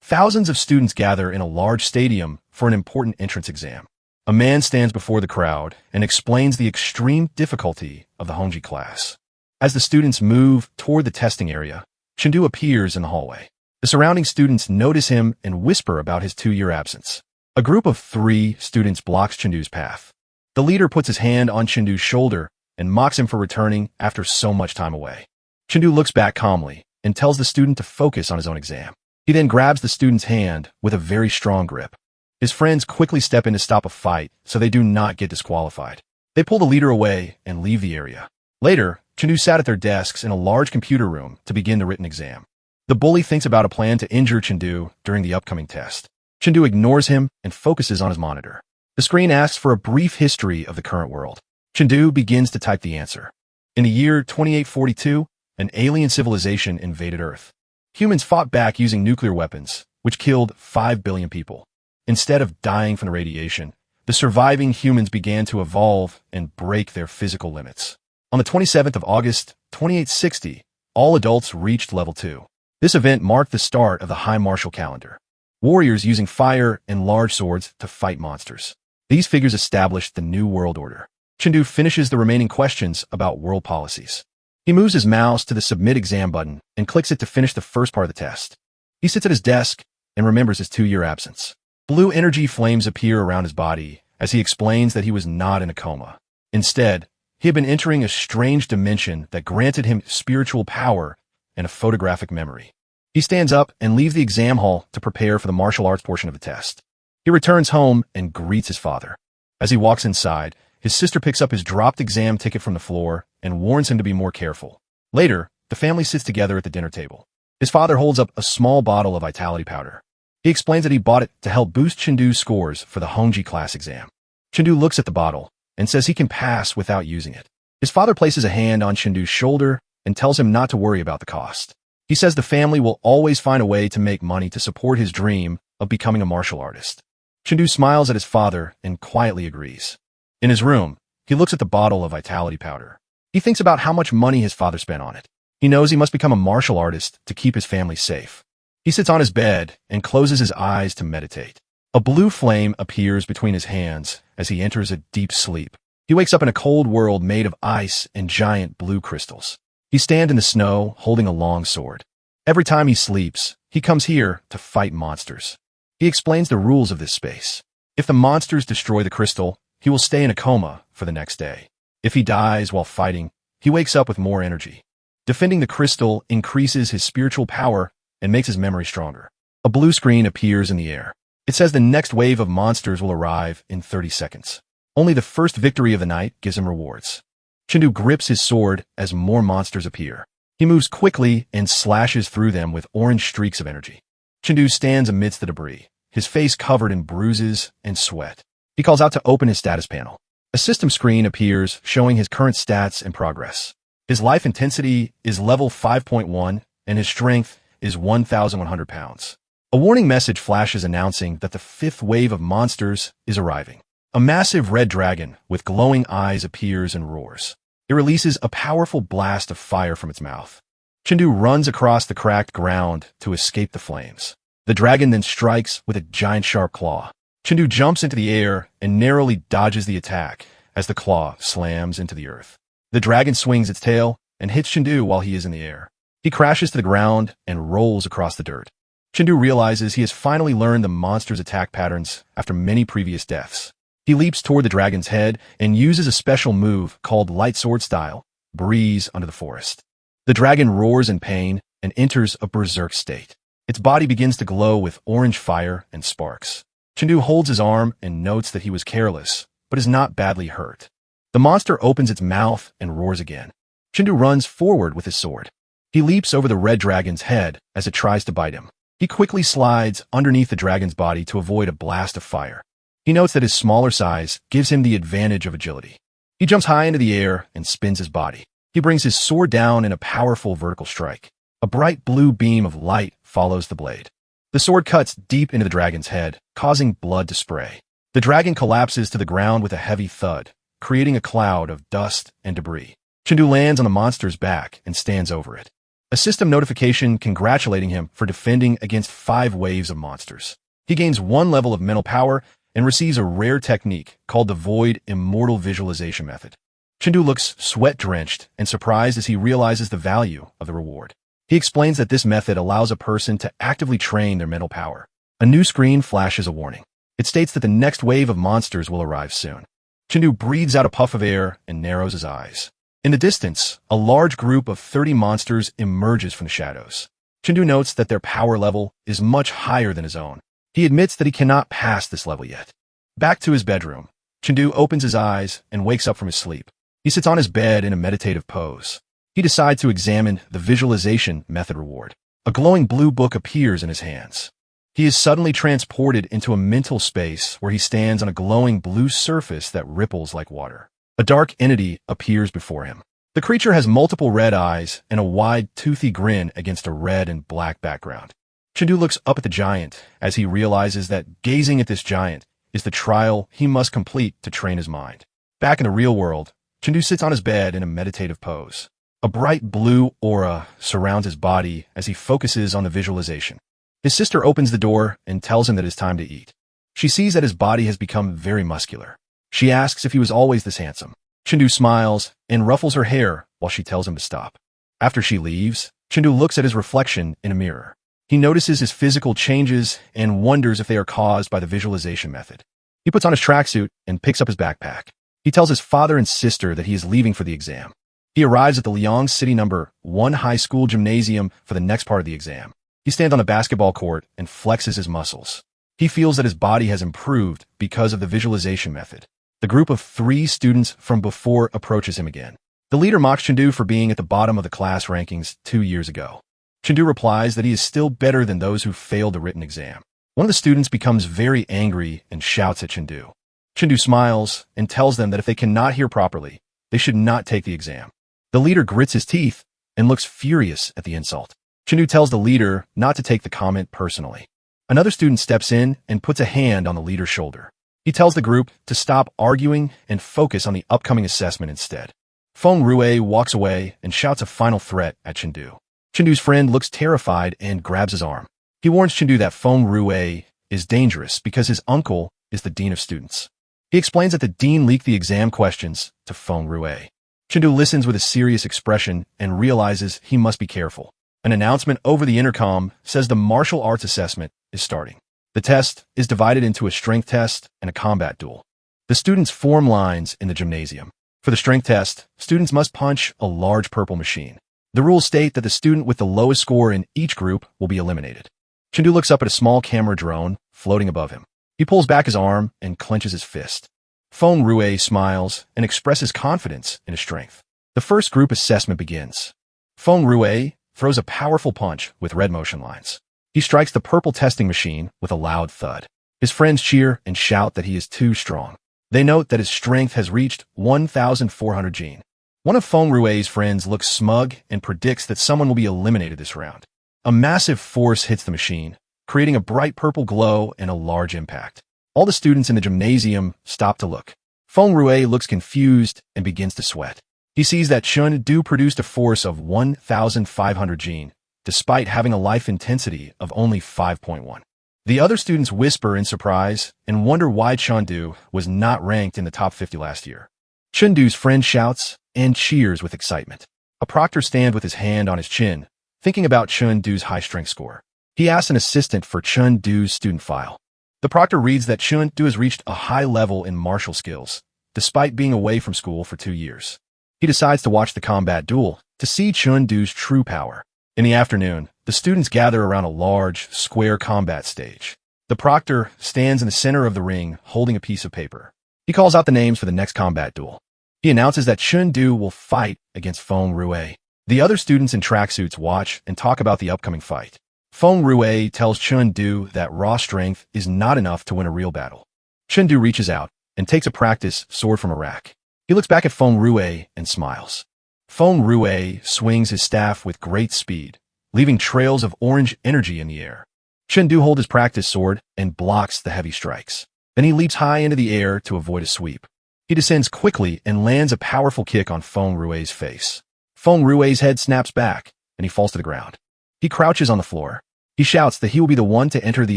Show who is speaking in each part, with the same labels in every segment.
Speaker 1: Thousands of students gather in a large stadium for an important entrance exam. A man stands before the crowd and explains the extreme difficulty of the Hongji class. As the students move toward the testing area, Chengdu appears in the hallway. The surrounding students notice him and whisper about his 2-year absence. A group of 3 students blocks Chengdu's path. The leader puts his hand on Chengdu's shoulder and mocks him for returning after so much time away. Chengdu looks back calmly and tells the student to focus on his own exam. He then grabs the student's hand with a very strong grip. His friends quickly step in to stop a fight so they do not get disqualified. They pull the leader away and leave the area. Later, Chengdu sat at their desks in a large computer room to begin the written exam. The bully thinks about a plan to injure Chengdu during the upcoming test. Chengdu ignores him and focuses on his monitor. The screen asks for a brief history of the current world. Chengdu begins to type the answer. In the year 2842, an alien civilization invaded Earth. Humans fought back using nuclear weapons, which killed 5 billion people. Instead of dying from the radiation, the surviving humans began to evolve and break their physical limits. On the 27th of August, 2860, all adults reached level 2. This event marked the start of the High Martial Calendar. Warriors using fire and large swords to fight monsters. These figures established the New World Order. Chengdu finishes the remaining questions about world policies. He moves his mouse to the Submit Exam button and clicks it to finish the first part of the test. He sits at his desk and remembers his 2-year absence. Blue energy flames appear around his body as he explains that he was not in a coma. Instead, he had been entering a strange dimension that granted him spiritual power and a photographic memory. He stands up and leaves the exam hall to prepare for the martial arts portion of the test. He returns home and greets his father. As he walks inside, his sister picks up his dropped exam ticket from the floor and warns him to be more careful. Later, the family sits together at the dinner table. His father holds up a small bottle of vitality powder. He explains that he bought it to help boost Chengdu's scores for the Hongji class exam. Chengdu looks at the bottle and says he can pass without using it. His father places a hand on Chengdu's shoulder and tells him not to worry about the cost. He says the family will always find a way to make money to support his dream of becoming a martial artist. Chengdu smiles at his father and quietly agrees. In his room, he looks at the bottle of vitality powder. He thinks about how much money his father spent on it. He knows he must become a martial artist to keep his family safe. He sits on his bed and closes his eyes to meditate. A blue flame appears between his hands as he enters a deep sleep. He wakes up in a cold world made of ice and giant blue crystals. He stands in the snow holding a long sword. Every time he sleeps, he comes here to fight monsters. He explains the rules of this space. If the monsters destroy the crystal, he will stay in a coma for the next day. If he dies while fighting, he wakes up with more energy. Defending the crystal increases his spiritual power and makes his memory stronger. A blue screen appears in the air. It says the next wave of monsters will arrive in 30 seconds. Only the first victory of the night gives him rewards. Chengdu grips his sword as more monsters appear. He moves quickly and slashes through them with orange streaks of energy. Chengdu stands amidst the debris, his face covered in bruises and sweat. He calls out to open his status panel. A system screen appears showing his current stats and progress. His life intensity is level 5.1 and his strength is 1,100 pounds. A warning message flashes announcing that the 5th wave of monsters is arriving. A massive red dragon with glowing eyes appears and roars. It releases a powerful blast of fire from its mouth. Chengdu runs across the cracked ground to escape the flames. The dragon then strikes with a giant sharp claw. Chengdu jumps into the air and narrowly dodges the attack as the claw slams into the earth. The dragon swings its tail and hits Chengdu while he is in the air. He crashes to the ground and rolls across the dirt. Chengdu realizes he has finally learned the monster's attack patterns after many previous deaths. He leaps toward the dragon's head and uses a special move called Light Sword Style, Breeze Under the Forest. The dragon roars in pain and enters a berserk state. Its body begins to glow with orange fire and sparks. Chengdu holds his arm and notes that he was careless, but is not badly hurt. The monster opens its mouth and roars again. Chengdu runs forward with his sword. He leaps over the red dragon's head as it tries to bite him. He quickly slides underneath the dragon's body to avoid a blast of fire. He notes that his smaller size gives him the advantage of agility. He jumps high into the air and spins his body. He brings his sword down in a powerful vertical strike. A bright blue beam of light follows the blade. The sword cuts deep into the dragon's head, causing blood to spray. The dragon collapses to the ground with a heavy thud, creating a cloud of dust and debris. Chengdu lands on the monster's back and stands over it. a system notification congratulating him for defending against 5 waves of monsters. He gains 1 level of mental power and receives a rare technique called the Void Immortal Visualization Method. Chengdu looks sweat-drenched and surprised as he realizes the value of the reward. He explains that this method allows a person to actively train their mental power. A new screen flashes a warning. It states that the next wave of monsters will arrive soon. Chengdu breathes out a puff of air and narrows his eyes. In the distance, a large group of 30 monsters emerges from the shadows. Chengdu notes that their power level is much higher than his own. He admits that he cannot pass this level yet. Back to his bedroom, Chengdu opens his eyes and wakes up from his sleep. He sits on his bed in a meditative pose. He decides to examine the visualization method reward. A glowing blue book appears in his hands. He is suddenly transported into a mental space where he stands on a glowing blue surface that ripples like water. A dark entity appears before him. The creature has multiple red eyes and a wide, toothy grin against a red and black background. Chengdu looks up at the giant as he realizes that gazing at this giant is the trial he must complete to train his mind. Back in the real world, Chengdu sits on his bed in a meditative pose. A bright blue aura surrounds his body as he focuses on the visualization. His sister opens the door and tells him that it's time to eat. She sees that his body has become very muscular. She asks if he was always this handsome. Chengdu smiles and ruffles her hair while she tells him to stop. After she leaves, Chengdu looks at his reflection in a mirror. He notices his physical changes and wonders if they are caused by the visualization method. He puts on his tracksuit and picks up his backpack. He tells his father and sister that he is leaving for the exam. He arrives at the Liang City No. 1 high school gymnasium for the next part of the exam. He stands on a basketball court and flexes his muscles. He feels that his body has improved because of the visualization method. The group of 3 students from before approaches him again. The leader mocks Chengdu for being at the bottom of the class rankings 2 years ago. Chengdu replies that he is still better than those who failed the written exam. One of the students becomes very angry and shouts at Chengdu. Chengdu smiles and tells them that if they cannot hear properly, they should not take the exam. The leader grits his teeth and looks furious at the insult. Chengdu tells the leader not to take the comment personally. Another student steps in and puts a hand on the leader's shoulder. He tells the group to stop arguing and focus on the upcoming assessment instead. Feng Rue walks away and shouts a final threat at Chengdu. Chengdu's friend looks terrified and grabs his arm. He warns Chengdu that Feng Rue is dangerous because his uncle is the dean of students. He explains that the dean leaked the exam questions to Feng Rue. Chengdu listens with a serious expression and realizes he must be careful. An announcement over the intercom says the martial arts assessment is starting. The test is divided into a strength test and a combat duel. The students form lines in the gymnasium. For the strength test, students must punch a large purple machine. The rules state that the student with the lowest score in each group will be eliminated. Chengdu looks up at a small camera drone floating above him. He pulls back his arm and clenches his fist. Feng Rue smiles and expresses confidence in his strength. The first group assessment begins. Feng Rue throws a powerful punch with red motion lines. He strikes the purple testing machine with a loud thud. His friends cheer and shout that he is too strong. They note that his strength has reached 1,400 gene. One of Feng Rue's friends looks smug and predicts that someone will be eliminated this round. A massive force hits the machine, creating a bright purple glow and a large impact. All the students in the gymnasium stop to look. Feng Rue looks confused and begins to sweat. He sees that Chengdu produced a force of 1,500 gene, despite having a life intensity of only 5.1. The other students whisper in surprise and wonder why Chengdu was not ranked in the top 50 last year. Chengdu's friend shouts and cheers with excitement. A proctor stands with his hand on his chin, thinking about Chengdu's high strength score. He asks an assistant for Chengdu's student file. The proctor reads that Chengdu has reached a high level in martial skills, despite being away from school for 2 years. He decides to watch the combat duel to see Chengdu's true power. In the afternoon, the students gather around a large, square combat stage. The proctor stands in the center of the ring holding a piece of paper. He calls out the names for the next combat duel. He announces that Chengdu will fight against Feng Rue. The other students in tracksuits watch and talk about the upcoming fight. Feng Rue tells Chengdu that raw strength is not enough to win a real battle. Chengdu reaches out and takes a practice sword from a rack. He looks back at Feng Rue and smiles. Feng Rue swings his staff with great speed, leaving trails of orange energy in the air. Chengdu holds his practice sword and blocks the heavy strikes. Then he leaps high into the air to avoid a sweep. He descends quickly and lands a powerful kick on Feng Rue's face. Feng Rue's head snaps back, and he falls to the ground. He crouches on the floor. He shouts that he will be the one to enter the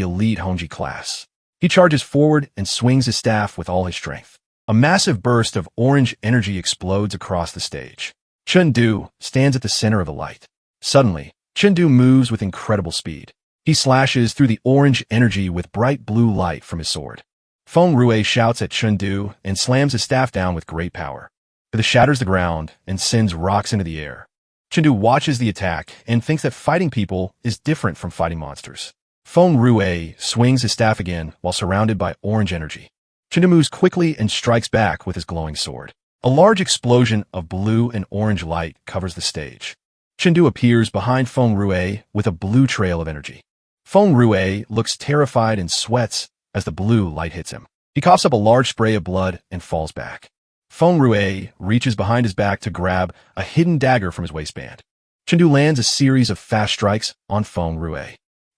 Speaker 1: elite Honji class. He charges forward and swings his staff with all his strength. A massive burst of orange energy explodes across the stage. Chun-do stands at the center of the light. Suddenly, Chun-do moves with incredible speed. He slashes through the orange energy with bright blue light from his sword. Feng Rue shouts at Chun-do and slams his staff down with great power. It shatters the ground and sends rocks into the air. Chun-do watches the attack and thinks that fighting people is different from fighting monsters. Feng Rue swings his staff again while surrounded by orange energy. Chun-do moves quickly and strikes back with his glowing sword. A large explosion of blue and orange light covers the stage. Chun-do appears behind Feng Rue with a blue trail of energy. Feng Rue looks terrified and sweats as the blue light hits him. He coughs up a large spray of blood and falls back. Feng Rue reaches behind his back to grab a hidden dagger from his waistband. Chun-do lands a series of fast strikes on Feng Rue.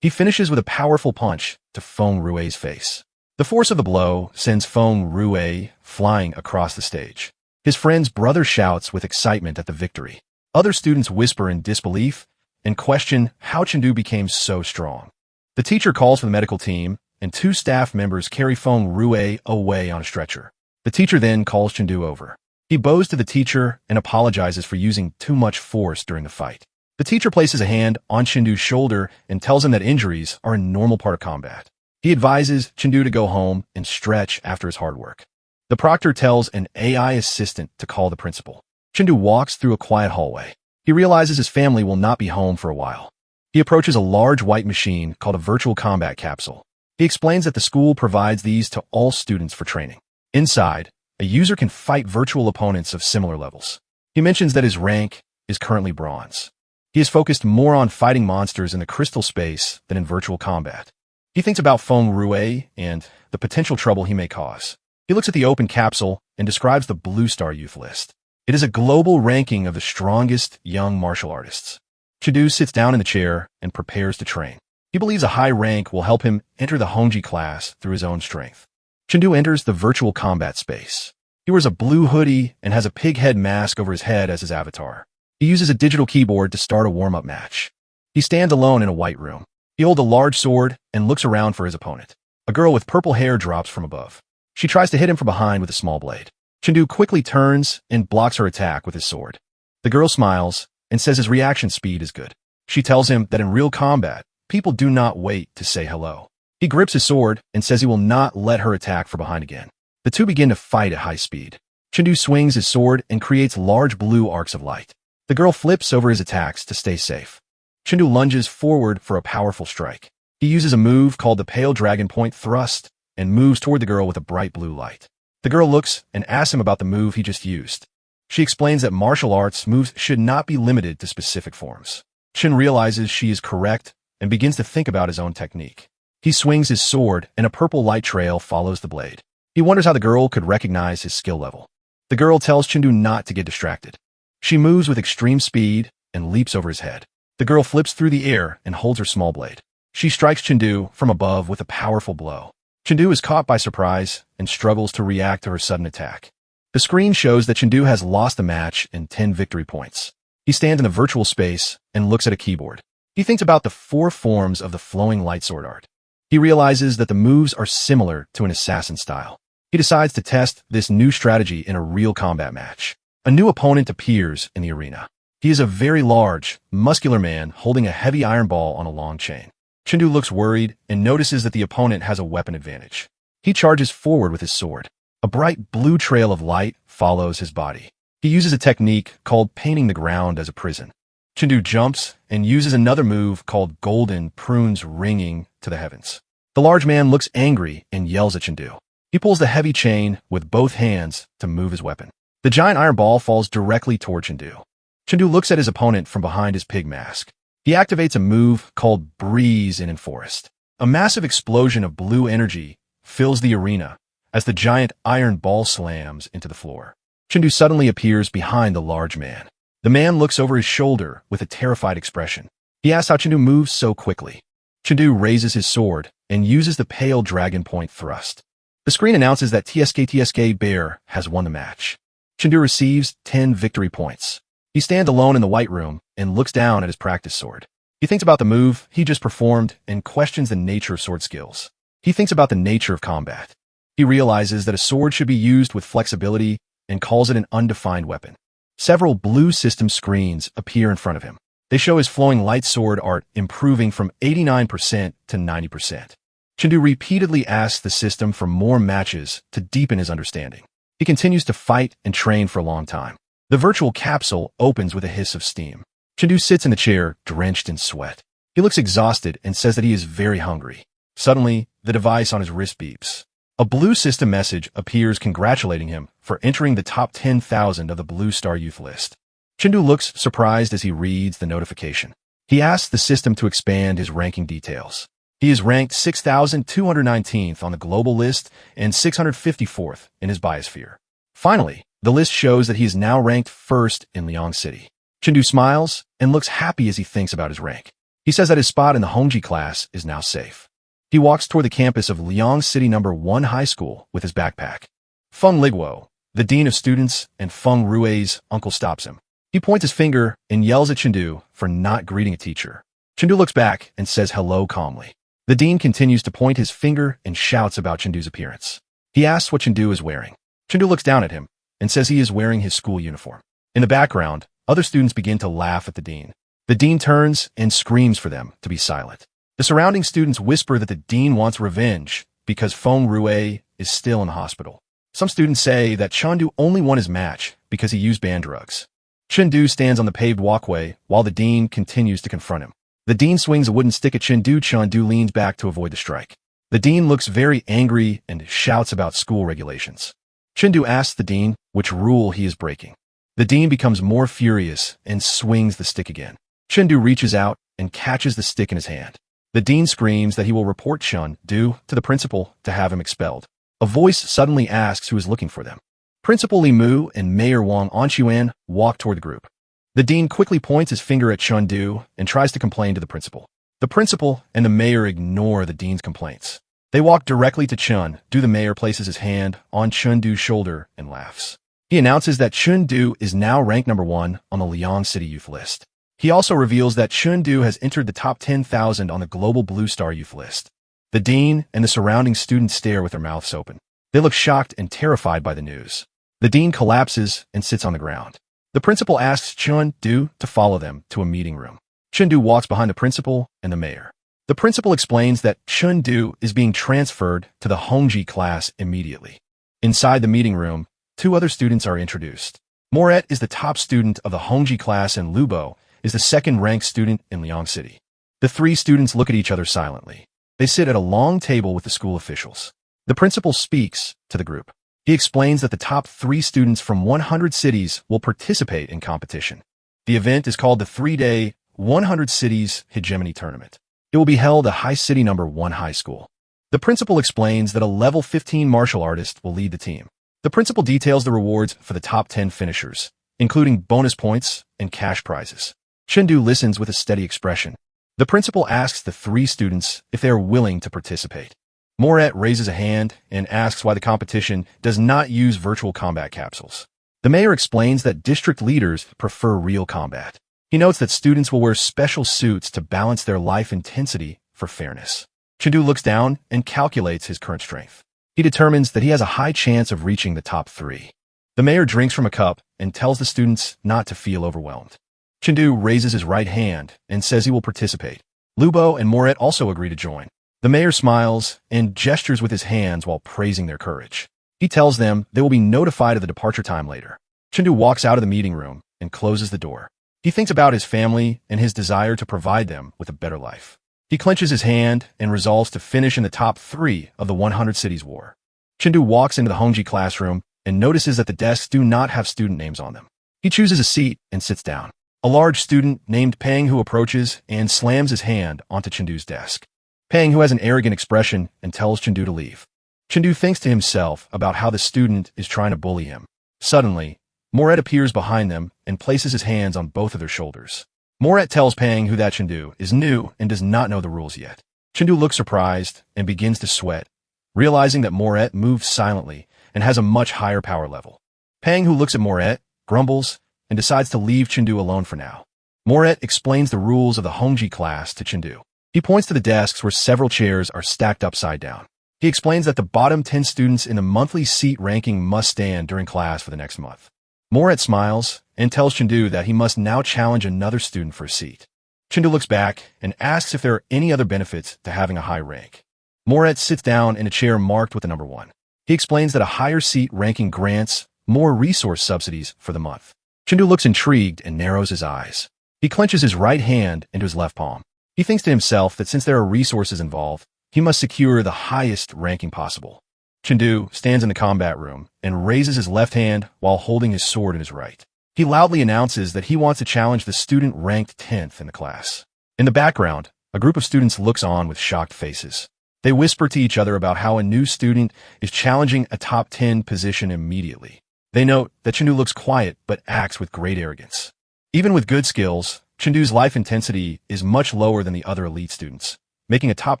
Speaker 1: He finishes with a powerful punch to Feng Rue's face. The force of the blow sends Feng Rue flying across the stage. His friend's brother shouts with excitement at the victory. Other students whisper in disbelief and question how Chun-do became so strong. The teacher calls for the medical team, and 2 staff members carry Feng Rue away on a stretcher. The teacher then calls Chun-do over. He bows to the teacher and apologizes for using too much force during the fight. The teacher places a hand on Chun-do's shoulder and tells him that injuries are a normal part of combat. He advises Chun-do to go home and stretch after his hard work. The proctor tells an AI assistant to call the principal. Chun-do walks through a quiet hallway. He realizes his family will not be home for a while. He approaches a large white machine called a virtual combat capsule. He explains that the school provides these to all students for training. Inside, a user can fight virtual opponents of similar levels. He mentions that his rank is currently bronze. He is focused more on fighting monsters in the crystal space than in virtual combat. He thinks about Feng Rue and the potential trouble he may cause. He looks at the open capsule and describes the Blue Star Youth List. It is a global ranking of the strongest young martial artists. Chun-do sits down in the chair and prepares to train. He believes a high rank will help him enter the Honji class through his own strength. Chun-do enters the virtual combat space. He wears a blue hoodie and has a pig head mask over his head as his avatar. He uses a digital keyboard to start a warm-up match. He stands alone in a white room. He holds a large sword and looks around for his opponent. A girl with purple hair drops from above. She tries to hit him from behind with a small blade. Chun-do quickly turns and blocks her attack with his sword. The girl smiles and says his reaction speed is good. She tells him that in real combat, people do not wait to say hello. He grips his sword and says he will not let her attack from behind again. The two begin to fight at high speed. Chun-do swings his sword and creates large blue arcs of light. The girl flips over his attacks to stay safe. Chun-do lunges forward for a powerful strike. He uses a move called the Pale Dragon Point Thrust and moves toward the girl with a bright blue light. The girl looks and asks him about the move he just used. She explains that martial arts moves should not be limited to specific forms. Chun realizes she is correct and begins to think about his own technique. He swings his sword and a purple light trail follows the blade. He wonders how the girl could recognize his skill level. The girl tells Chun-do not to get distracted. She moves with extreme speed and leaps over his head. The girl flips through the air and holds her small blade. She strikes Chun-do from above with a powerful blow. Chun-do is caught by surprise and struggles to react to her sudden attack. The screen shows that Chun-do has lost the match and 10 victory points. He stands in the virtual space and looks at a keyboard. He thinks about the 4 forms of the flowing light sword art. He realizes that the moves are similar to an assassin style. He decides to test this new strategy in a real combat match. A new opponent appears in the arena. He is a very large, muscular man holding a heavy iron ball on a long chain. Chun-do looks worried and notices that the opponent has a weapon advantage. He charges forward with his sword. A bright blue trail of light follows his body. He uses a technique called painting the ground as a prison. Chun-do jumps and uses another move called golden prunes ringing to the heavens. The large man looks angry and yells at Chun-do. He pulls the heavy chain with both hands to move his weapon. The giant iron ball falls directly toward Chun-do. Chun-do looks at his opponent from behind his pig mask. He activates a move called Breeze in Forest. A massive explosion of blue energy fills the arena as the giant iron ball slams into the floor. Chun-do suddenly appears behind the large man. The man looks over his shoulder with a terrified expression. He asks how Chun-do moves so quickly. Chun-do raises his sword and uses the Pale Dragon Point Thrust. The screen announces that TSK Bear has won the match. Chun-do receives 10 victory points. He stands alone in the white room and looks down at his practice sword. He thinks about the move he just performed and questions the nature of sword skills. He thinks about the nature of combat. He realizes that a sword should be used with flexibility and calls it an undefined weapon. Several blue system screens appear in front of him. They show his flowing light sword art improving from 89% to 90%. Chindu repeatedly asks the system for more matches to deepen his understanding. He continues to fight and train for a long time. The virtual capsule opens with a hiss of steam. Chindu sits in the chair, drenched in sweat. He looks exhausted and says that he is very hungry. Suddenly, the device on his wrist beeps. A blue system message appears congratulating him for entering the top 10,000 of the Blue Star Youth list. Chindu looks surprised as he reads the notification. He asks the system to expand his ranking details. He is ranked 6,219th on the global list and 654th in his biosphere. Finally, the list shows that he is now ranked first in Liang City. Chindu smiles and looks happy as he thinks about his rank. He says that his spot in the Hongji class is now safe. He walks toward the campus of Liang City No. 1 High School with his backpack. Feng Liguo, the dean of students and Feng Rui's uncle, stops him. He points his finger and yells at Chindu for not greeting a teacher. Chindu looks back and says hello calmly. The dean continues to point his finger and shouts about Chindu's appearance. He asks what Chindu is wearing. Chindu looks down at him and says he is wearing his school uniform. In the background, other students begin to laugh at the dean. The dean turns and screams for them to be silent. The surrounding students whisper that the dean wants revenge because Feng Rui is still in the hospital. Some students say that Chindu only won his match because he used banned drugs. Chindu stands on the paved walkway while the dean continues to confront him. The dean swings a wooden stick at Chindu. Chindu leans back to avoid the strike. The dean looks very angry and shouts about school regulations. Chindu asks the dean which rule he is breaking. The dean becomes more furious and swings the stick again. Chindu reaches out and catches the stick in his hand. The dean screams that he will report Chindu to the principal to have him expelled. A voice suddenly asks who is looking for them. Principal Li Mu and Mayor Wang Anquan walk toward the group. The dean quickly points his finger at Chindu and tries to complain to the principal. The principal and the mayor ignore the dean's complaints. They walk directly to Chindu. The mayor places his hand on Chindu's shoulder and laughs. He announces that Chindu is now ranked number 1 on the Liang City Youth list. He also reveals that Chindu has entered the top 10,000 on the global Blue Star Youth list. The dean and the surrounding students stare with their mouths open. They look shocked and terrified by the news. The dean collapses and sits on the ground. The principal asks Chindu to follow them to a meeting room. Chindu walks behind the principal and the mayor. The principal explains that Chindu is being transferred to the Hongji class immediately. Inside the meeting room, 2 other students are introduced. Moret is the top student of the Hongji class and Lubo is the second-ranked student in Liang City. The 3 students look at each other silently. They sit at a long table with the school officials. The principal speaks to the group. He explains that the top 3 students from 100 cities will participate in competition. The event is called the 3-day 100 Cities Hegemony Tournament. It will be held at High City No. 1 High School. The principal explains that a level 15 martial artist will lead the team. The principal details the rewards for the top 10 finishers, including bonus points and cash prizes. Chindu listens with a steady expression. The principal asks the 3 students if they are willing to participate. Moret raises a hand and asks why the competition does not use virtual combat capsules. The mayor explains that district leaders prefer real combat. He notes that students will wear special suits to balance their life intensity for fairness. Chindu looks down and calculates his current strength. He determines that he has a high chance of reaching the top 3. The mayor drinks from a cup and tells the students not to feel overwhelmed. Chindu raises his right hand and says he will participate. Lubo and Moret also agree to join. The mayor smiles and gestures with his hands while praising their courage. He tells them they will be notified of the departure time later. Chindu walks out of the meeting room and closes the door. He thinks about his family and his desire to provide them with a better life. He clenches his hand and resolves to finish in the top 3 of the 100 Cities War. Chindu walks into the Hongji classroom and notices that the desks do not have student names on them. He chooses a seat and sits down. A large student named Pang Hu approaches and slams his hand onto Chindu's desk. Pang Hu has an arrogant expression and tells Chindu to leave. Chindu thinks to himself about how the student is trying to bully him. Suddenly, Moret appears behind them and places his hands on both of their shoulders. Moret tells Pang Hu that Chindu is new and does not know the rules yet. Chindu looks surprised and begins to sweat, realizing that Moret moves silently and has a much higher power level. Pang Hu looks at Moret, grumbles, and decides to leave Chindu alone for now. Moret explains the rules of the Hongji class to Chindu. He points to the desks where several chairs are stacked upside down. He explains that the bottom 10 students in the monthly seat ranking must stand during class for the next month. Moret smiles and tells Chindu that he must now challenge another student for a seat. Chindu looks back and asks if there are any other benefits to having a high rank. Moret sits down in a chair marked with the number 1. He explains that a higher seat ranking grants more resource subsidies for the month. Chindu looks intrigued and narrows his eyes. He clenches his right hand into his left palm. He thinks to himself that since there are resources involved, he must secure the highest ranking possible. Chindu stands in the combat room and raises his left hand while holding his sword in his right. He loudly announces that he wants to challenge the student ranked 10th in the class. In the background, a group of students looks on with shocked faces. They whisper to each other about how a new student is challenging a top 10 position immediately. They note that Chindu looks quiet but acts with great arrogance. Even with good skills, Chindu's life intensity is much lower than the other elite students, making a top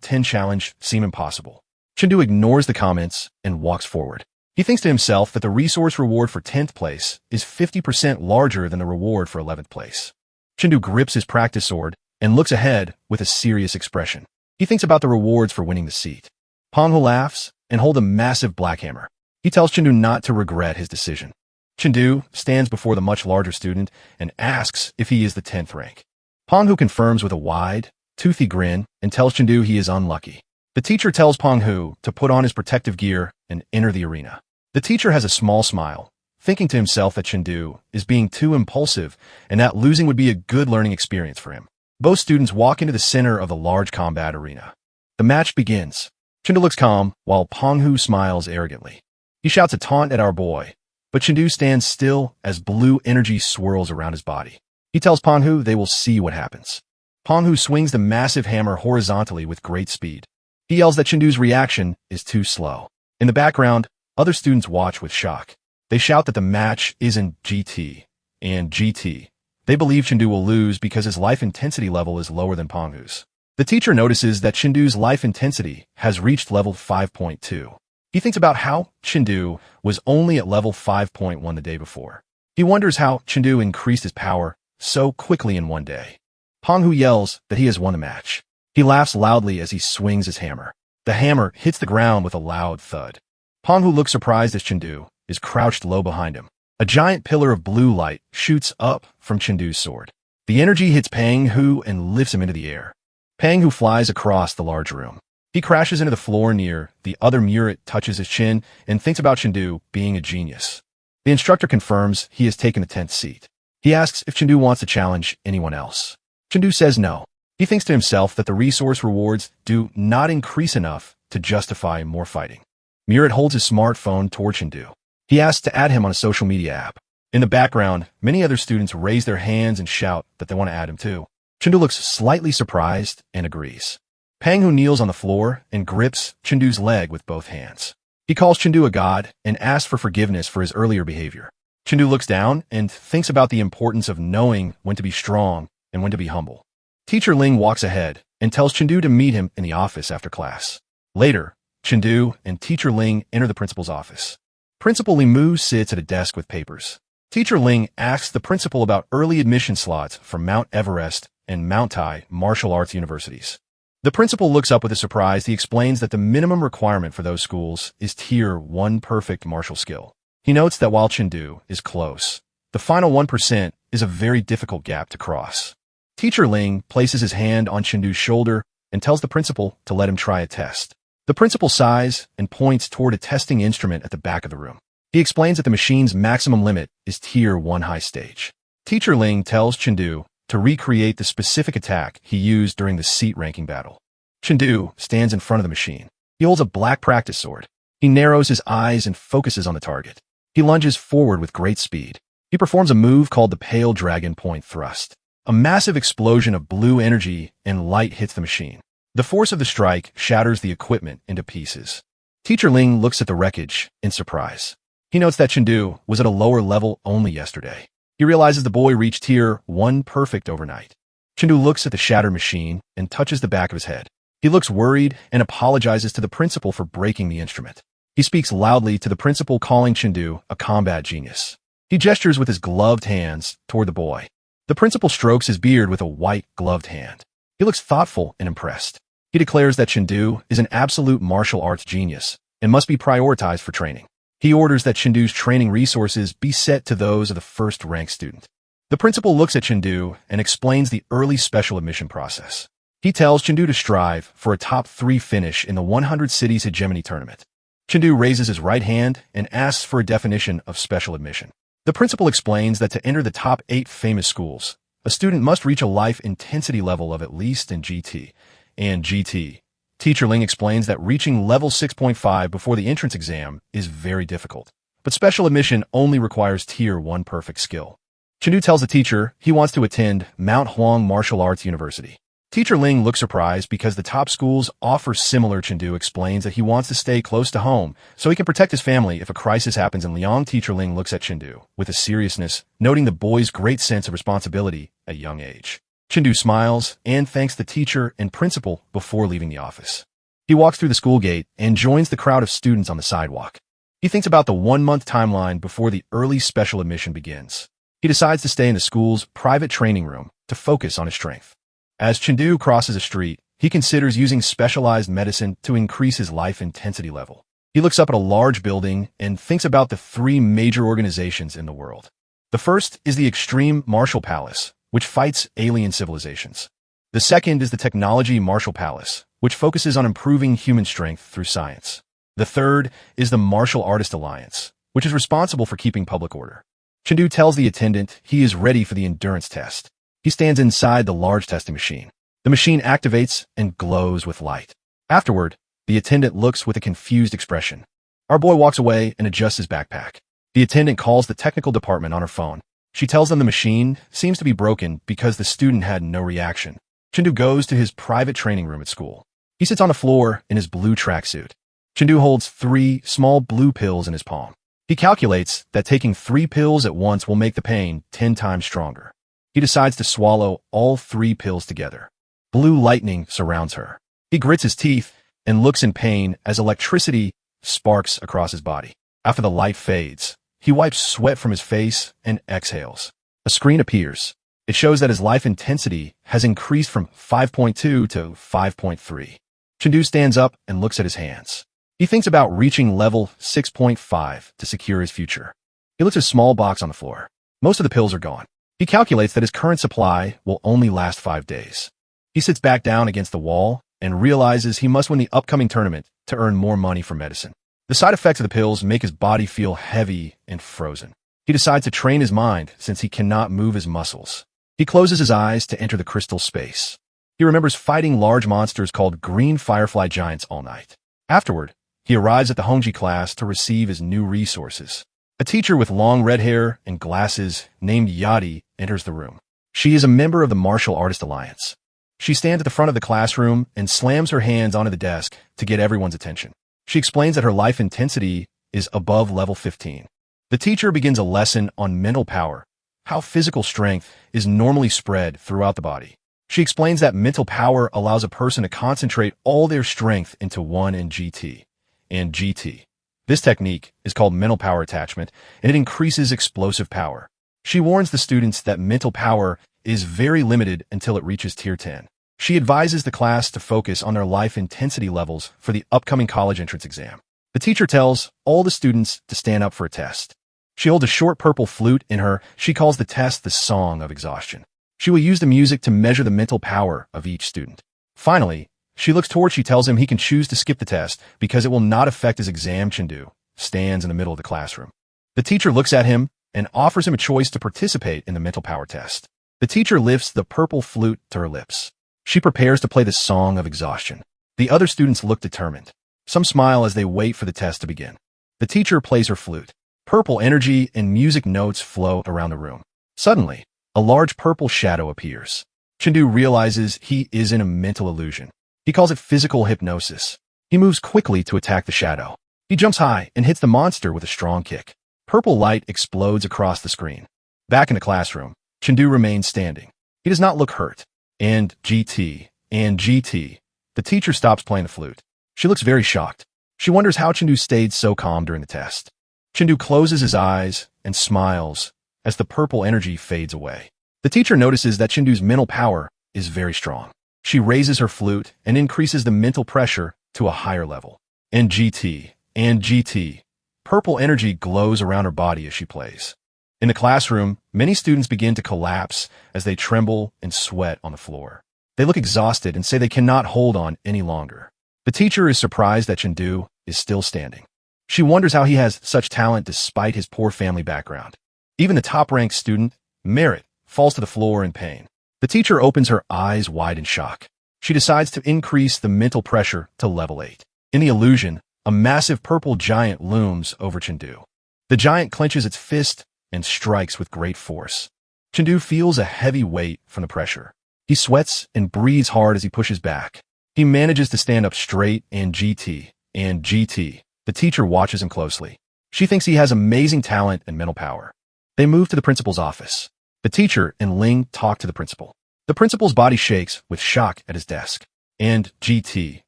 Speaker 1: 10 challenge seem impossible. Chindu ignores the comments and walks forward. He thinks to himself that the resource reward for 10th place is 50% larger than the reward for 11th place. Chindu grips his practice sword and looks ahead with a serious expression. He thinks about the rewards for winning the seat. Manhwa laughs and holds a massive black hammer. He tells Chindu not to regret his decision. Chindu stands before the much larger student and asks if he is the 10th rank. Penghu confirms with a wide, toothy grin and tells Chindu he is unlucky. The teacher tells Penghu to put on his protective gear and enter the arena. The teacher has a small smile, thinking to himself that Chindu is being too impulsive and that losing would be a good learning experience for him. Both students walk into the center of the large combat arena. The match begins. Chindu looks calm while Penghu smiles arrogantly. He shouts a taunt at our boy, but Chindu stands still as blue energy swirls around his body. He tells Penghu they will see what happens. Penghu swings the massive hammer horizontally with great speed. He yells that Chindu's reaction is too slow. In the background, other students watch with shock. They shout that the match isn't GT and GT. They believe Chindu will lose because his life intensity level is lower than Penghu's. The teacher notices that Chindu's life intensity has reached level 5.2. He thinks about how Chindu was only at level 5.1 the day before. He wonders how Chindu increased his power so quickly in one day. Penghu yells that he has won the match. He laughs loudly as he swings his hammer. The hammer hits the ground with a loud thud. Penghu looks surprised as Chindu is crouched low behind him. A giant pillar of blue light shoots up from Chindu's sword. The energy hits Penghu and lifts him into the air. Penghu flies across the large room. He crashes into the floor near the other Muret, touches his chin, and thinks about Chindu being a genius. The instructor confirms he has taken the 10th seat. He asks if Chindu wants to challenge anyone else. Chindu says no. He thinks to himself that the resource rewards do not increase enough to justify more fighting. Muret holds his smartphone toward Chindu. He asks to add him on a social media app. In the background, many other students raise their hands and shout that they want to add him too. Chindu looks slightly surprised and agrees. Penghu kneels on the floor and grips Chindu's leg with both hands. He calls Chindu a god and asks for forgiveness for his earlier behavior. Chindu looks down and thinks about the importance of knowing when to be strong and when to be humble. Teacher Ling walks ahead and tells Chindu to meet him in the office after class. Later, Chindu and Teacher Ling enter the principal's office. Principal Limu sits at a desk with papers. Teacher Ling asks the principal about early admission slots for Mount Everest and Mount Tai martial arts universities. The principal looks up with a surprise. He explains that the minimum requirement for those schools is Tier 1 perfect martial skill. He notes that while Chindu is close, the final 1% is a very difficult gap to cross. Teacher Ling places his hand on Chindu's shoulder and tells the principal to let him try a test. The principal sighs and points toward a testing instrument at the back of the room. He explains that the machine's maximum limit is Tier 1 high stage. Teacher Ling tells Chindu to recreate the specific attack he used during the seat ranking battle. Chindu stands in front of the machine. He holds a black practice sword. He narrows his eyes and focuses on the target. He lunges forward with great speed. He performs a move called the Pale Dragon Point Thrust. A massive explosion of blue energy and light hits the machine. The force of the strike shatters the equipment into pieces. Teacher Ling looks at the wreckage in surprise. He notes that Chindu was at a lower level only yesterday. He realizes the boy reached Tier 1 perfect overnight. Chindu looks at the shattered machine and touches the back of his head. He looks worried and apologizes to the principal for breaking the instrument. He speaks loudly to the principal, calling Chindu a combat genius. He gestures with his gloved hands toward the boy. The principal strokes his beard with a white, gloved hand. He looks thoughtful and impressed. He declares that Chindu is an absolute martial arts genius and must be prioritized for training. He orders that Chindu's training resources be set to those of the first-ranked student. The principal looks at Chindu and explains the early special admission process. He tells Chindu to strive for a top 3 finish in the 100 Cities Hegemony tournament. Chindu raises his right hand and asks for a definition of special admission. The principal explains that to enter the top 8 famous schools, a student must reach a life intensity level of at least in GT and GT. Teacher Ling explains that reaching level 6.5 before the entrance exam is very difficult, but special admission only requires tier 1 perfect skill. Chindu tells the teacher he wants to attend Mount Huang Martial Arts University. Teacher Ling looks surprised because the top schools offer similar. Chindu explains that he wants to stay close to home so he can protect his family if a crisis happens in Liang. Teacher Ling looks at Chindu with a seriousness, noting the boy's great sense of responsibility at a young age. Chindu smiles and thanks the teacher and principal before leaving the office. He walks through the school gate and joins the crowd of students on the sidewalk. He thinks about the 1-month timeline before the early special admission begins. He decides to stay in the school's private training room to focus on his strength. As Chindu crosses a street, he considers using specialized medicine to increase his life intensity level. He looks up at a large building and thinks about the 3 major organizations in the world. The first is the Extreme Martial Palace, which fights alien civilizations. The second is the Technology Martial Palace, which focuses on improving human strength through science. The third is the Martial Artist Alliance, which is responsible for keeping public order. Chindu tells the attendant he is ready for the endurance test. He stands inside the large testing machine. The machine activates and glows with light. Afterward, the attendant looks with a confused expression. Our boy walks away and adjusts his backpack. The attendant calls the technical department on her phone. She tells them the machine seems to be broken because the student had no reaction. Chindu goes to his private training room at school. He sits on the floor in his blue tracksuit. Chindu holds 3 small blue pills in his palm. He calculates that taking 3 pills at once will make the pain 10 times stronger. He decides to swallow all 3 pills together. Blue lightning surrounds her. He grits his teeth and looks in pain as electricity sparks across his body. After the light fades, he wipes sweat from his face and exhales. A screen appears. It shows that his life intensity has increased from 5.2 to 5.3. Chindu stands up and looks at his hands. He thinks about reaching level 6.5 to secure his future. He looks at a small box on the floor. Most of the pills are gone. He calculates that his current supply will only last 5 days. He sits back down against the wall and realizes he must win the upcoming tournament to earn more money for medicine. The side effects of the pills make his body feel heavy and frozen. He decides to train his mind since he cannot move his muscles. He closes his eyes to enter the crystal space. He remembers fighting large monsters called green firefly giants all night. Afterward, he arrives at the Hongji class to receive his new resources. A teacher with long red hair and glasses named Yadi enters the room. She is a member of the Martial Artist Alliance. She stands at the front of the classroom and slams her hands onto the desk to get everyone's attention. She explains that her life intensity is above level 15. The teacher begins a lesson on mental power, how physical strength is normally spread throughout the body. She explains that mental power allows a person to concentrate all their strength into one in GT and GT. This technique is called mental power attachment, and it increases explosive power. She warns the students that mental power is very limited until it reaches tier 10. She advises the class to focus on their life intensity levels for the upcoming college entrance exam. The teacher tells all the students to stand up for a test. She holds a short purple flute in her. She calls the test the Song of Exhaustion. She will use the music to measure the mental power of each student. Finally, she looks toward. She tells him he can choose to skip the test because it will not affect his exam. Chindu stands in the middle of the classroom. The teacher looks at him and offers him a choice to participate in the mental power test. The teacher lifts the purple flute to her lips. She prepares to play the Song of Exhaustion. The other students look determined. Some smile as they wait for the test to begin. The teacher plays her flute. Purple energy and music notes flow around the room. Suddenly, a large purple shadow appears. Chindu realizes he is in a mental illusion. He calls it physical hypnosis. He moves quickly to attack the shadow. He jumps high and hits the monster with a strong kick. Purple light explodes across the screen. Back in the classroom, Chindu remains standing. He does not look hurt. And GT. The teacher stops playing the flute. She looks very shocked. She wonders how Chindu stayed so calm during the test. Chindu closes his eyes and smiles as the purple energy fades away. The teacher notices that Chindu's mental power is very strong. She raises her flute and increases the mental pressure to a higher level. And GT. Purple energy glows around her body as she plays. In the classroom, many students begin to collapse as they tremble and sweat on the floor. They look exhausted and say they cannot hold on any longer. The teacher is surprised that Chindu is still standing. She wonders how he has such talent despite his poor family background. Even the top-ranked student, Merit, falls to the floor in pain. The teacher opens her eyes wide in shock. She decides to increase the mental pressure to level 8. In the illusion, a massive purple giant looms over Chindu. The giant clenches its fist and strikes with great force. Chindu feels a heavy weight from the pressure. He sweats and breathes hard as he pushes back. He manages to stand up straight and GT. The teacher watches him closely. She thinks he has amazing talent and mental power. They move to the principal's office. The teacher and Ling talk to the principal. The principal's body shakes with shock at his desk. And GT.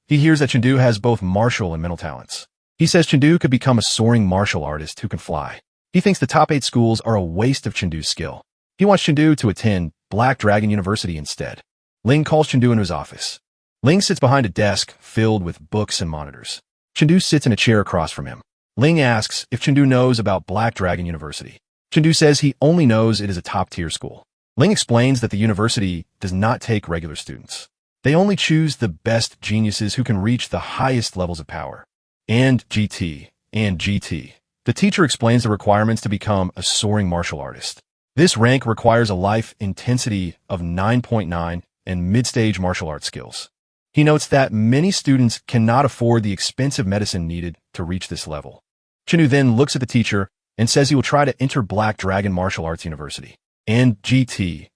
Speaker 1: He hears that Chindu has both martial and mental talents. He says Chindu could become a soaring martial artist who can fly. He thinks the top 8 schools are a waste of Chindu's skill. He wants Chindu to attend Black Dragon University instead. Ling calls Chindu into his office. Ling sits behind a desk filled with books and monitors. Chindu sits in a chair across from him. Ling asks if Chindu knows about Black Dragon University. Chindu says he only knows it is a top-tier school. Ling explains that the university does not take regular students. They only choose the best geniuses who can reach the highest levels of power. And GT. The teacher explains the requirements to become a soaring martial artist. This rank requires a life intensity of 9.9 and mid-stage martial arts skills. He notes that many students cannot afford the expensive medicine needed to reach this level. Chindu then looks at the teacher and says he will try to enter Black Dragon Martial Arts University. And GT.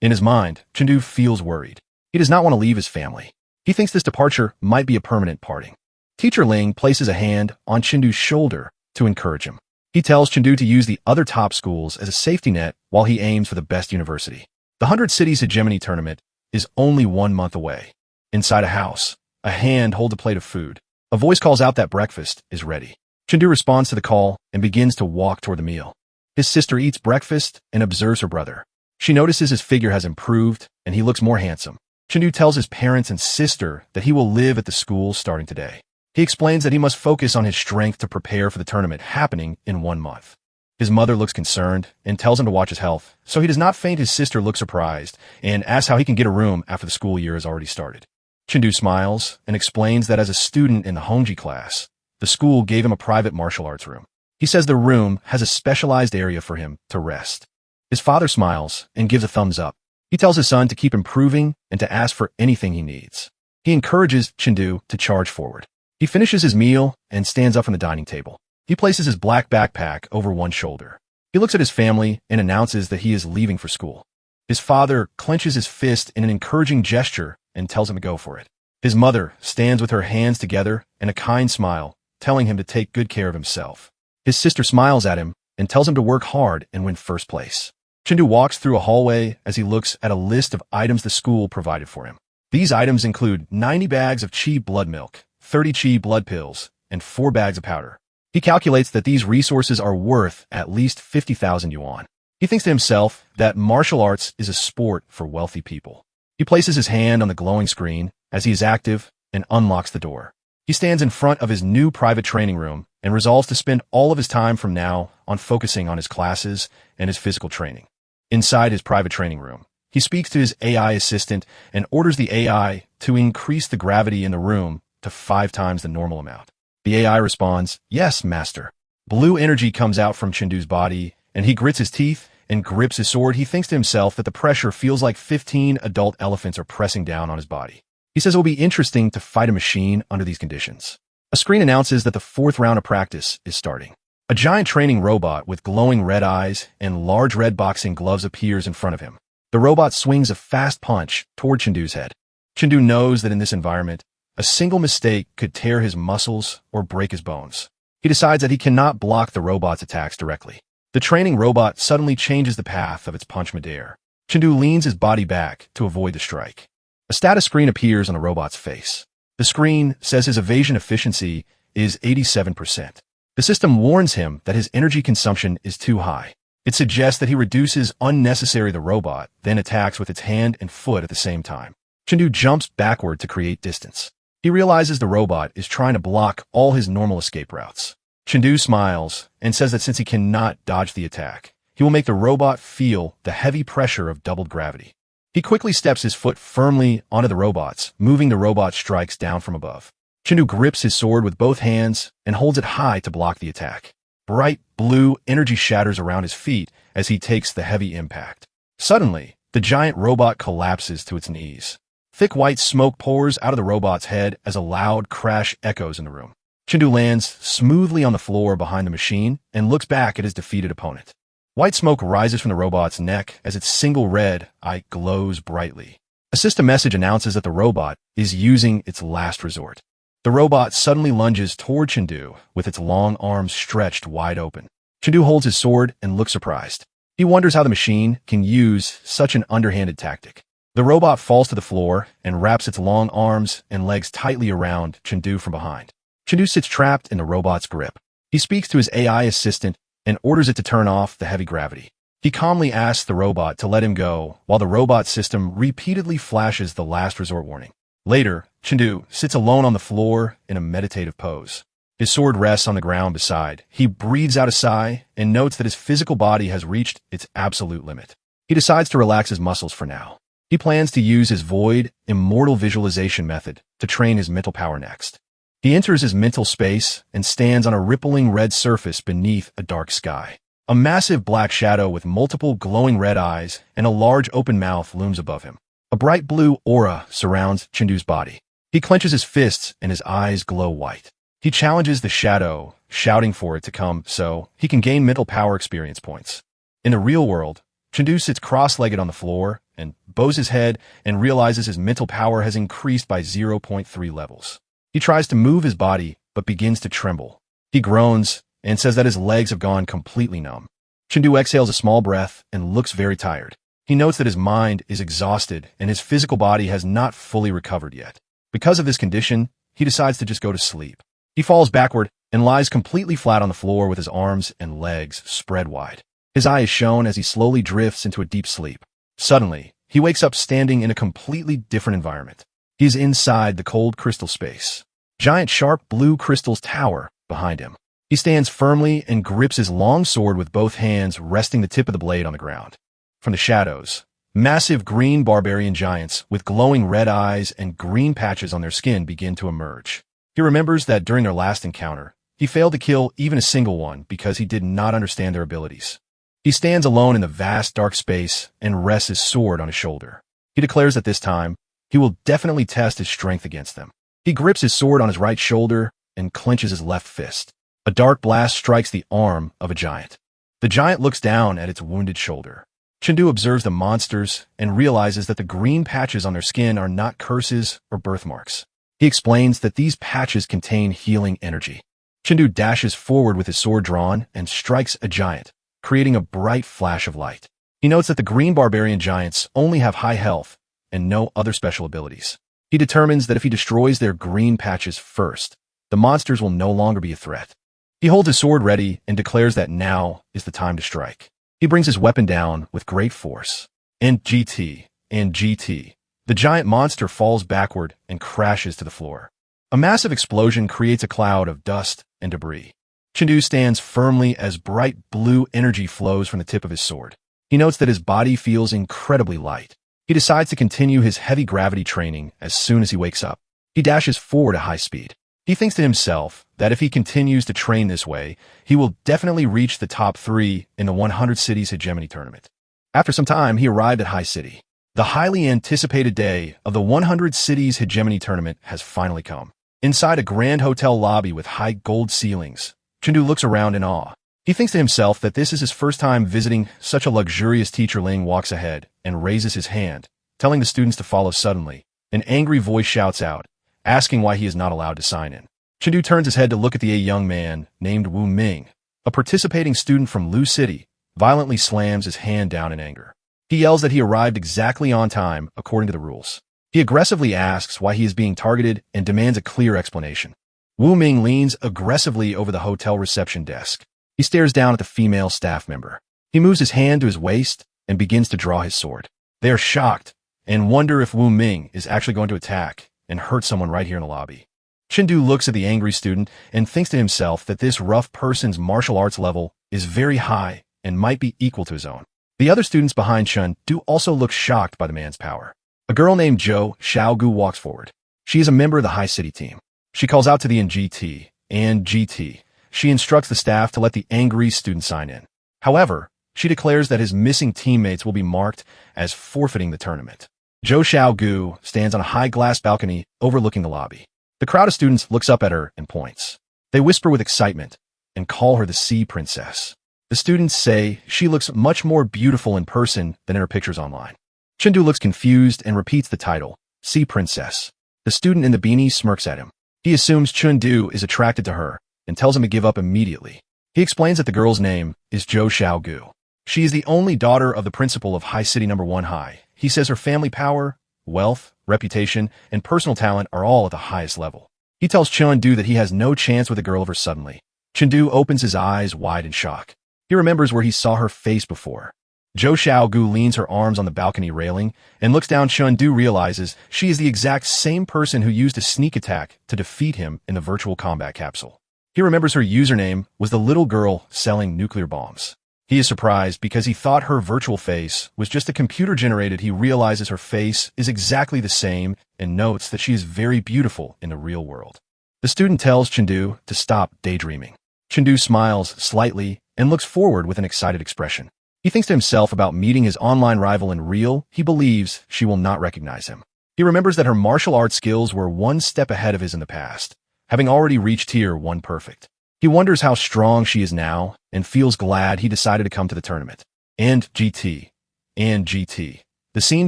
Speaker 1: In his mind, Chindu feels worried. He does not want to leave his family. He thinks this departure might be a permanent parting. Teacher Ling places a hand on Chindu's shoulder to encourage him. He tells Chindu to use the other top schools as a safety net while he aims for the best university. The 100 Cities Hegemony Tournament is only 1 month away. Inside a house, a hand holds a plate of food. A voice calls out that breakfast is ready. Chindu responds to the call and begins to walk toward the meal. His sister eats breakfast and observes her brother. She notices his figure has improved and he looks more handsome. Chindu tells his parents and sister that he will live at the school starting today. He explains that he must focus on his strength to prepare for the tournament happening in 1 month. His mother looks concerned and tells him to watch his health, so he does not faint. His sister looks surprised and asks how he can get a room after the school year has already started. Chindu smiles and explains that as a student in the Hongji class, the school gave him a private martial arts room. He says the room has a specialized area for him to rest. His father smiles and gives a thumbs up. He tells his son to keep improving and to ask for anything he needs. He encourages Chindu to charge forward. He finishes his meal and stands up from the dining table. He places his black backpack over one shoulder. He looks at his family and announces that he is leaving for school. His father clenches his fist in an encouraging gesture and tells him to go for it. His mother stands with her hands together and a kind smile, telling him to take good care of himself. His sister smiles at him and tells him to work hard and win first place. Chindu walks through a hallway as he looks at a list of items the school provided for him. These items include 90 bags of chi blood milk, 30 chi blood pills, and 4 bags of powder. He calculates that these resources are worth at least 50,000 yuan. He thinks to himself that martial arts is a sport for wealthy people. He places his hand on the glowing screen as he is active and unlocks the door. He stands in front of his new private training room and resolves to spend all of his time from now on focusing on his classes and his physical training. Inside his private training room, he speaks to his AI assistant and orders the AI to increase the gravity in the room to 5 times the normal amount. The AI responds, "Yes, master." Blue energy comes out from Chindu's body, and he grits his teeth and grips his sword. He thinks to himself that the pressure feels like 15 adult elephants are pressing down on his body. He says it will be interesting to fight a machine under these conditions. A screen announces that the 4th round of practice is starting. A giant training robot with glowing red eyes and large red boxing gloves appears in front of him. The robot swings a fast punch toward Chindu's head. Chindu knows that in this environment, a single mistake could tear his muscles or break his bones. He decides that he cannot block the robot's attacks directly. The training robot suddenly changes the path of its punch midair. Chindu leans his body back to avoid the strike. A status screen appears on the robot's face. The screen says his evasion efficiency is 87%. The system warns him that his energy consumption is too high. It suggests that he reduces unnecessary the robot, then attacks with its hand and foot at the same time. Chengdu jumps backward to create distance. He realizes the robot is trying to block all his normal escape routes. Chengdu smiles and says that since he cannot dodge the attack, he will make the robot feel the heavy pressure of doubled gravity. He quickly steps his foot firmly onto the robot's, moving the robot's strikes down from above. Chengdu grips his sword with both hands and holds it high to block the attack. Bright blue energy shatters around his feet as he takes the heavy impact. Suddenly, the giant robot collapses to its knees. Thick white smoke pours out of the robot's head as a loud crash echoes in the room. Chengdu lands smoothly on the floor behind the machine and looks back at his defeated opponent. White smoke rises from the robot's neck as its single red eye glows brightly. A system message announces that the robot is using its last resort. The robot suddenly lunges toward Chengdu with its long arms stretched wide open. Chengdu holds his sword and looks surprised. He wonders how the machine can use such an underhanded tactic. The robot falls to the floor and wraps its long arms and legs tightly around Chengdu from behind. Chengdu sits trapped in the robot's grip. He speaks to his AI assistant and orders it to turn off the heavy gravity. He calmly asks the robot to let him go while the robot system repeatedly flashes the last resort warning. Later, Chengdu sits alone on the floor in a meditative pose. His sword rests on the ground beside. He breathes out a sigh and notes that his physical body has reached its absolute limit. He decides to relax his muscles for now. He plans to use his void, immortal visualization method to train his mental power next. He enters his mental space and stands on a rippling red surface beneath a dark sky. A massive black shadow with multiple glowing red eyes and a large open mouth looms above him. A bright blue aura surrounds Chengdu's body. He clenches his fists and his eyes glow white. He challenges the shadow, shouting for it to come so he can gain mental power experience points. In the real world, Chengdu sits cross-legged on the floor and bows his head and realizes his mental power has increased by 0.3 levels. He tries to move his body, but begins to tremble. He groans and says that his legs have gone completely numb. Chengdu exhales a small breath and looks very tired. He notes that his mind is exhausted and his physical body has not fully recovered yet. Because of this condition, he decides to just go to sleep. He falls backward and lies completely flat on the floor with his arms and legs spread wide. His eye is shown as he slowly drifts into a deep sleep. Suddenly, he wakes up standing in a completely different environment. He is inside the cold crystal space. Giant sharp blue crystals tower behind him. He stands firmly and grips his long sword with both hands, resting the tip of the blade on the ground. From the shadows, massive green barbarian giants with glowing red eyes and green patches on their skin begin to emerge. He remembers that during their last encounter, he failed to kill even a single one because he did not understand their abilities. He stands alone in the vast dark space and rests his sword on his shoulder. He declares that this time, he will definitely test his strength against them. He grips his sword on his right shoulder and clenches his left fist. A dark blast strikes the arm of a giant. The giant looks down at its wounded shoulder. Chengdu observes the monsters and realizes that the green patches on their skin are not curses or birthmarks. He explains that these patches contain healing energy. Chengdu dashes forward with his sword drawn and strikes a giant, creating a bright flash of light. He notes that the green barbarian giants only have high health and no other special abilities. He determines that if he destroys their green patches first, the monsters will no longer be a threat. He holds his sword ready and declares that now is the time to strike. He brings his weapon down with great force. And GT. The giant monster falls backward and crashes to the floor. A massive explosion creates a cloud of dust and debris. Chengdu stands firmly as bright blue energy flows from the tip of his sword. He notes that his body feels incredibly light. He decides to continue his heavy gravity training as soon as he wakes up. He dashes forward at high speed. He thinks to himself that if he continues to train this way, he will definitely reach the top 3 in the 100 Cities Hegemony Tournament. After some time, he arrived at High City. The highly anticipated day of the 100 Cities Hegemony Tournament has finally come. Inside a grand hotel lobby with high gold ceilings, Chengdu looks around in awe. He thinks to himself that this is his first time visiting such a luxurious teacher. Ling walks ahead and raises his hand, telling the students to follow suddenly. An angry voice shouts out, asking why he is not allowed to sign in. Chengdu turns his head to look at the young man named Wu Ming. A participating student from Lu City violently slams his hand down in anger. He yells that he arrived exactly on time according to the rules. He aggressively asks why he is being targeted and demands a clear explanation. Wu Ming leans aggressively over the hotel reception desk. He stares down at the female staff member. He moves his hand to his waist and begins to draw his sword. They are shocked and wonder if Wu Ming is actually going to attack and hurt someone right here in the lobby. Chindu looks at the angry student and thinks to himself that this rough person's martial arts level is very high and might be equal to his own. The other students behind Chun do also look shocked by the man's power. A girl named Zhou Xiaogu walks forward. She is a member of the High City team. She calls out to the NGT and GT. She instructs the staff to let the angry student sign in. However, she declares that his missing teammates will be marked as forfeiting the tournament. Zhou Xiaogu stands on a high glass balcony overlooking the lobby. The crowd of students looks up at her and points. They whisper with excitement and call her the Sea Princess. The students say she looks much more beautiful in person than in her pictures online. Chindu looks confused and repeats the title, Sea Princess. The student in the beanie smirks at him. He assumes Chundu is attracted to her and tells him to give up immediately. He explains that the girl's name is Zhou Xiaogu. She is the only daughter of the principal of High City No. 1 High. He says her family power, wealth, reputation, and personal talent are all at the highest level. He tells Chundu that he has no chance with a girl of her suddenly. Chundu opens his eyes wide in shock. He remembers where he saw her face before. Zhou Xiaogu leans her arms on the balcony railing and looks down. Chundu realizes she is the exact same person who used a sneak attack to defeat him in the virtual combat capsule. He remembers her username was the little girl selling nuclear bombs. He is surprised because he thought her virtual face was just a computer generated. He realizes her face is exactly the same and notes that she is very beautiful in the real world. The student tells Chundu to stop daydreaming. Chundu smiles slightly and looks forward with an excited expression. He thinks to himself about meeting his online rival in real. He believes she will not recognize him. He remembers that her martial arts skills were one step ahead of his in the past, having already reached Tier 1 perfect. He wonders how strong she is now and feels glad he decided to come to the tournament. And GT. The scene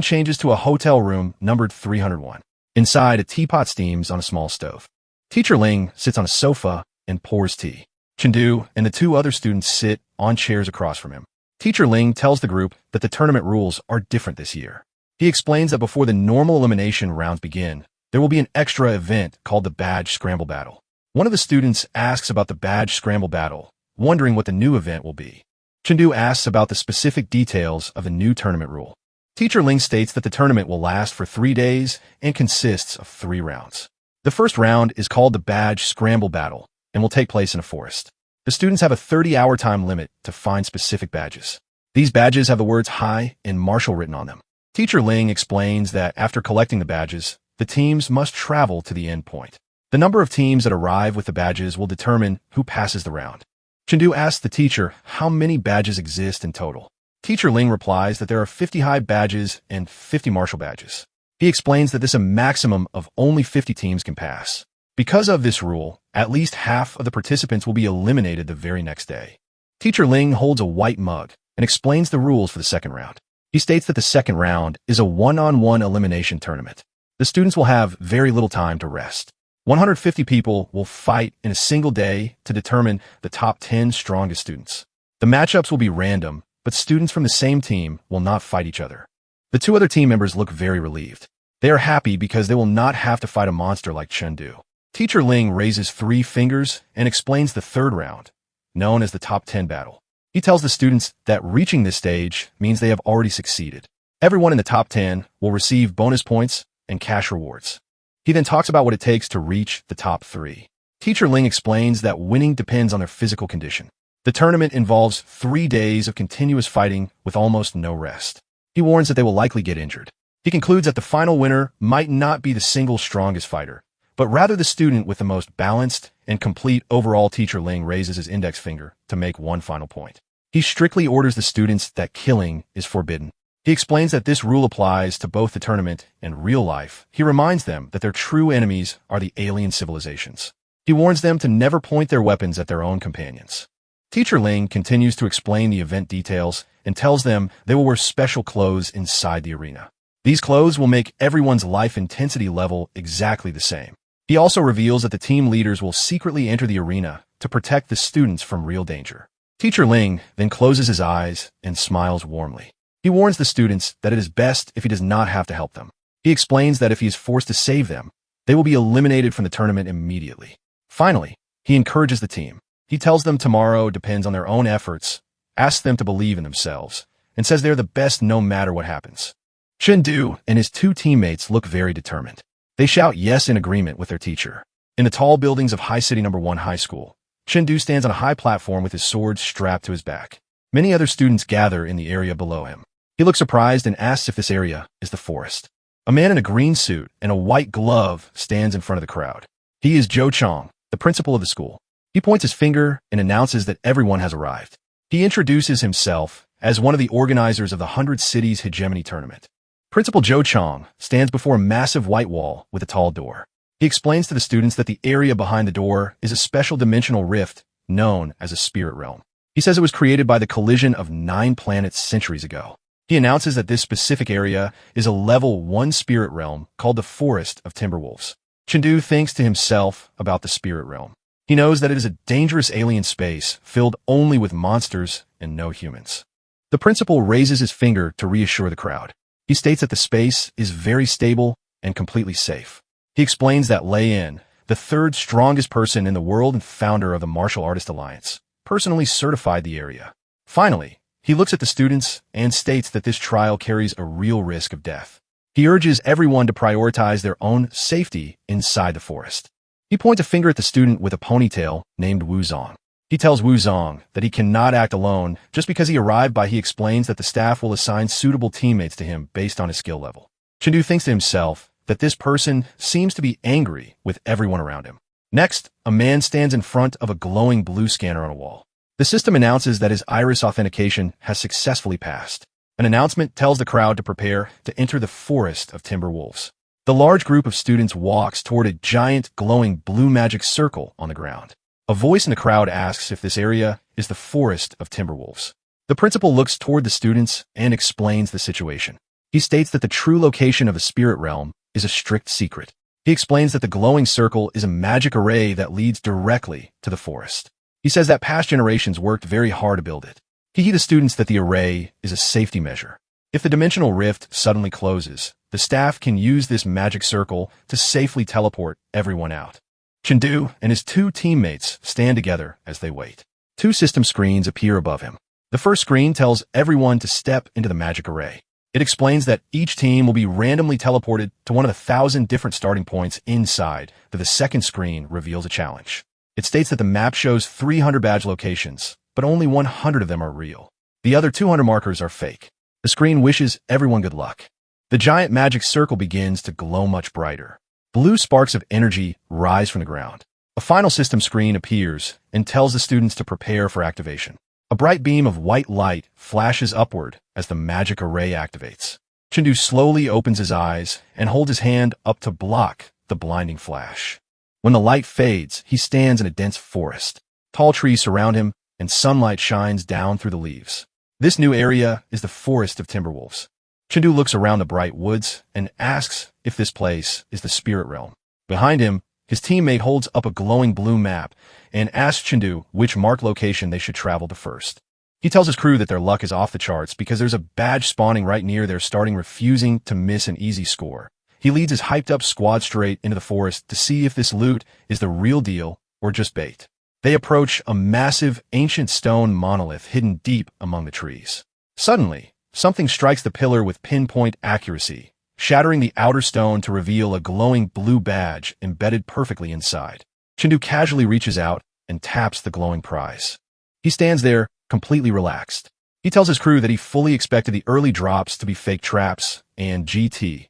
Speaker 1: changes to a hotel room numbered 301. Inside, a teapot steams on a small stove. Teacher Ling sits on a sofa and pours tea. Chundu and the two other students sit on chairs across from him. Teacher Ling tells the group that the tournament rules are different this year. He explains that before the normal elimination rounds begin, there will be an extra event called the Badge Scramble Battle. One of the students asks about the Badge Scramble Battle, wondering what the new event will be. Chundu asks about the specific details of the new tournament rule. Teacher Ling states that the tournament will last for 3 days and consists of 3 rounds. The first round is called the Badge Scramble Battle and will take place in a forest. The students have a 30-hour time limit to find specific badges. These badges have the words High and Martial written on them. Teacher Ling explains that after collecting the badges, the teams must travel to the end point. The number of teams that arrive with the badges will determine who passes the round. Chundu asks the teacher how many badges exist in total. Teacher Ling replies that there are 50 high badges and 50 martial badges. He explains that this is a maximum of only 50 teams can pass. Because of this rule, at least half of the participants will be eliminated the very next day. Teacher Ling holds a white mug and explains the rules for the second round. He states that the second round is a one-on-one elimination tournament. The students will have very little time to rest. 150 people will fight in a single day to determine the top 10 strongest students. The matchups will be random, but students from the same team will not fight each other. The 2 other team members look very relieved. They are happy because they will not have to fight a monster like Chundu. Teacher Ling raises 3 fingers and explains the third round, known as the top 10 battle. He tells the students that reaching this stage means they have already succeeded. Everyone in the top 10 will receive bonus points and cash rewards. He then talks about what it takes to reach the top 3. Teacher Ling explains that winning depends on their physical condition. The tournament involves 3 days of continuous fighting with almost no rest. He warns that they will likely get injured. He concludes that the final winner might not be the single strongest fighter, but rather the student with the most balanced and complete overall. Teacher Ling raises his index finger to make one final point. He strictly orders the students that killing is forbidden. He explains that this rule applies to both the tournament and real life. He reminds them that their true enemies are the alien civilizations. He warns them to never point their weapons at their own companions. Teacher Ling continues to explain the event details and tells them they will wear special clothes inside the arena. These clothes will make everyone's life intensity level exactly the same. He also reveals that the team leaders will secretly enter the arena to protect the students from real danger. Teacher Ling then closes his eyes and smiles warmly. He warns the students that it is best if he does not have to help them. He explains that if he is forced to save them, they will be eliminated from the tournament immediately. Finally, he encourages the team. He tells them tomorrow depends on their own efforts asks them to believe in themselves, and says they're the best no matter what happens. Chengdu and his two teammates look very determined. They shout yes in agreement with their teacher. In the tall buildings of High City No. 1 High School, Chengdu stands on a high platform with his sword strapped to his back. Many other students gather in the area below him. He looks surprised and asks if this area is the forest. A man in a green suit and a white glove stands in front of the crowd. He is Zhou Chong, the principal of the school. He points his finger and announces that everyone has arrived. He introduces himself as one of the organizers of the 100 Cities Hegemony Tournament. Principal Zhou Chong stands before a massive white wall with a tall door. He explains to the students that the area behind the door is a special dimensional rift known as a spirit realm. He says it was created by the collision of 9 planets centuries ago. He announces that this specific area is a level 1 spirit realm called the Forest of Timberwolves. Chengdu thinks to himself about the spirit realm. He knows that it is a dangerous alien space filled only with monsters and no humans. The principal raises his finger to reassure the crowd. He states that the space is very stable and completely safe. He explains that Lei Yin, the third strongest person in the world and founder of the Martial Artist Alliance, personally certified the area. Finally, he looks at the students and states that this trial carries a real risk of death. He urges everyone to prioritize their own safety inside the forest. He points a finger at the student with a ponytail named Wu Zong. He tells Wu Zong that he cannot act alone just because he arrived by. He explains that the staff will assign suitable teammates to him based on his skill level. Chengdu thinks to himself that this person seems to be angry with everyone around him. Next, a man stands in front of a glowing blue scanner on a wall. The system announces that his iris authentication has successfully passed. An announcement tells the crowd to prepare to enter the Forest of Timberwolves. The large group of students walks toward a giant glowing blue magic circle on the ground. A voice in the crowd asks if this area is the Forest of Timberwolves. The principal looks toward the students and explains the situation. He states that the true location of the spirit realm is a strict secret. He explains that the glowing circle is a magic array that leads directly to the forest. He says that past generations worked very hard to build it. He tells the students that the array is a safety measure. If the dimensional rift suddenly closes, the staff can use this magic circle to safely teleport everyone out. Chengdu and his two teammates stand together as they wait. 2 system screens appear above him. The first screen tells everyone to step into the magic array. It explains that each team will be randomly teleported to one of the 1,000 different starting points inside. The second screen reveals a challenge. It states that the map shows 300 badge locations, but only 100 of them are real. The other 200 markers are fake. The screen wishes everyone good luck. The giant magic circle begins to glow much brighter. Blue sparks of energy rise from the ground. A final system screen appears and tells the students to prepare for activation. A bright beam of white light flashes upward as the magic array activates. Chengdu slowly opens his eyes and holds his hand up to block the blinding flash. When the light fades, he stands in a dense forest. Tall trees surround him, and sunlight shines down through the leaves. This new area is the Forest of Timberwolves. Chengdu looks around the bright woods and asks if this place is the spirit realm. Behind him, his teammate holds up a glowing blue map and asks Chengdu which marked location they should travel to first. He tells his crew that their luck is off the charts because there's a badge spawning right near their starting, refusing to miss an easy score. He leads his hyped-up squad straight into the forest to see if this loot is the real deal or just bait. They approach a massive, ancient stone monolith hidden deep among the trees. Suddenly, something strikes the pillar with pinpoint accuracy, shattering the outer stone to reveal a glowing blue badge embedded perfectly inside. Chengdu casually reaches out and taps the glowing prize. He stands there, completely relaxed. He tells his crew that he fully expected the early drops to be fake traps and GT,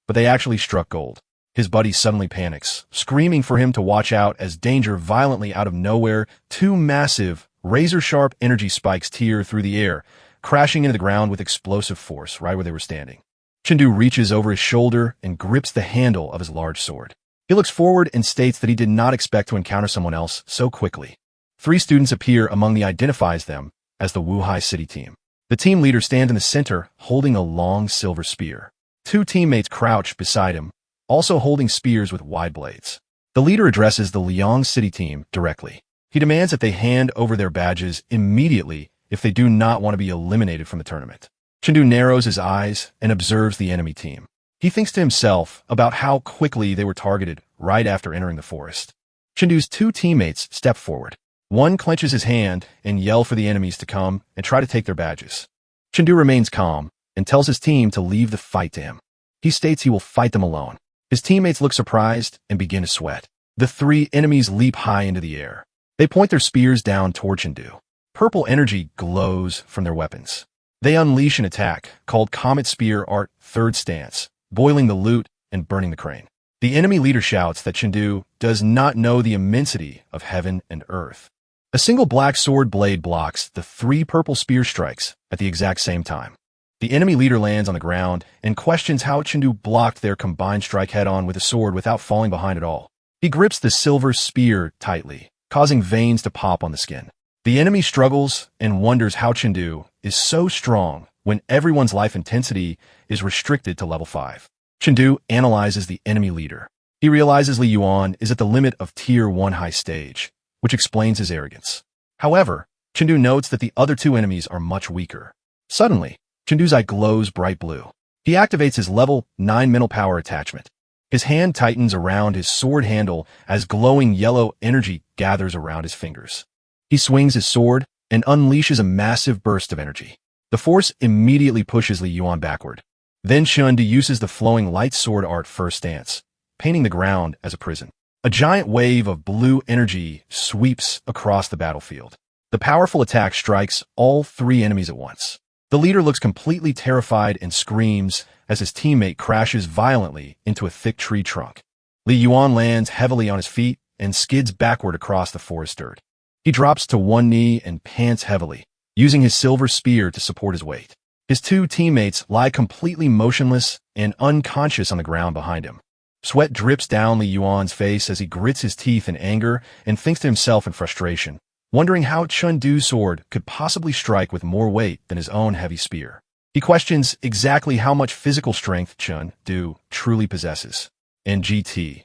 Speaker 1: but they actually struck gold. His buddy suddenly panics, screaming for him to watch out as danger violently out of nowhere. 2 massive, razor-sharp energy spikes tear through the air, crashing into the ground with explosive force right where they were standing. Chengdu reaches over his shoulder and grips the handle of his large sword. He looks forward and states that he did not expect to encounter someone else so quickly. 3 students appear among the identifies them as the Wuhai City team. The team leader stands in the center, holding a long silver spear. 2 teammates crouch beside him, also holding spears with wide blades. The leader addresses the Liang City team directly. He demands that they hand over their badges immediately if they do not want to be eliminated from the tournament. Chengdu narrows his eyes and observes the enemy team. He thinks to himself about how quickly they were targeted right after entering the forest. Chengdu's 2 teammates step forward. One clenches his hand and yells for the enemies to come and try to take their badges. Chengdu remains calm and tells his team to leave the fight to him. He states he will fight them alone. His teammates look surprised and begin to sweat. The three enemies leap high into the air. They point their spears down toward Chengdu. Purple energy glows from their weapons. They unleash an attack called Comet Spear Art Third Stance, boiling the loot and burning the crane. The enemy leader shouts that Chengdu does not know the immensity of heaven and earth. A single black sword blade blocks the three purple spear strikes at the exact same time. The enemy leader lands on the ground and questions how Chengdu blocked their combined strike head-on with a sword without falling behind at all. He grips the silver spear tightly, causing veins to pop on the skin. The enemy struggles and wonders how Chengdu is so strong when everyone's life intensity is restricted to level 5. Chengdu analyzes the enemy leader. He realizes Li Yuan is at the limit of Tier 1 high stage, which explains his arrogance. However, Chengdu notes that the other two enemies are much weaker. Suddenly, Chengdu's eye glows bright blue. He activates his level 9 mental power attachment. His hand tightens around his sword handle as glowing yellow energy gathers around his fingers. He swings his sword and unleashes a massive burst of energy. The force immediately pushes Li Yuan backward. Then Chengdu uses the flowing light sword art First Stance, painting the ground as a prison. A giant wave of blue energy sweeps across the battlefield. The powerful attack strikes all three enemies at once. The leader looks completely terrified and screams as his teammate crashes violently into a thick tree trunk. Li Yuan lands heavily on his feet and skids backward across the forest dirt. He drops to one knee and pants heavily, using his silver spear to support his weight. His two teammates lie completely motionless and unconscious on the ground behind him. Sweat drips down Li Yuan's face as he grits his teeth in anger and thinks to himself in frustration, wondering how Chengdu's sword could possibly strike with more weight than his own heavy spear. He questions exactly how much physical strength Chengdu truly possesses. And GT.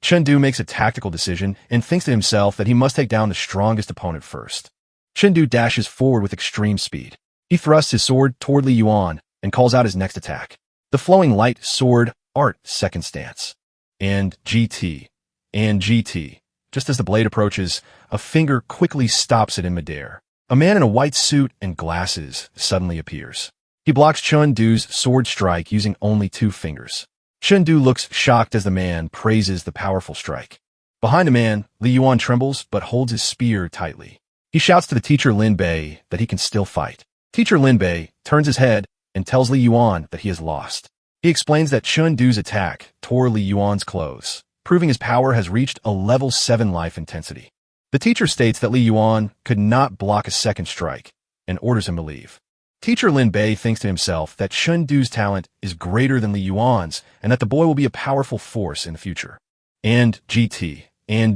Speaker 1: Chengdu makes a tactical decision and thinks to himself that he must take down the strongest opponent first. Chengdu dashes forward with extreme speed. He thrusts his sword toward Li Yuan and calls out his next attack. The flowing light sword art Second Stance. And GT. Just as the blade approaches, a finger quickly stops it in midair. A man in a white suit and glasses suddenly appears. He blocks Chengdu's sword strike using only 2 fingers. Chengdu looks shocked as the man praises the powerful strike. Behind the man, Li Yuan trembles but holds his spear tightly. He shouts to the teacher Lin Bei that he can still fight. Teacher Lin Bei turns his head and tells Li Yuan that he has lost. He explains that Chengdu's attack tore Li Yuan's clothes, proving his power has reached a level 7 life intensity. The teacher states that Li Yuan could not block a second strike and orders him to leave. Teacher Lin Bei thinks to himself that Chengdu's talent is greater than Li Yuan's and that the boy will be a powerful force in the future. And GT. In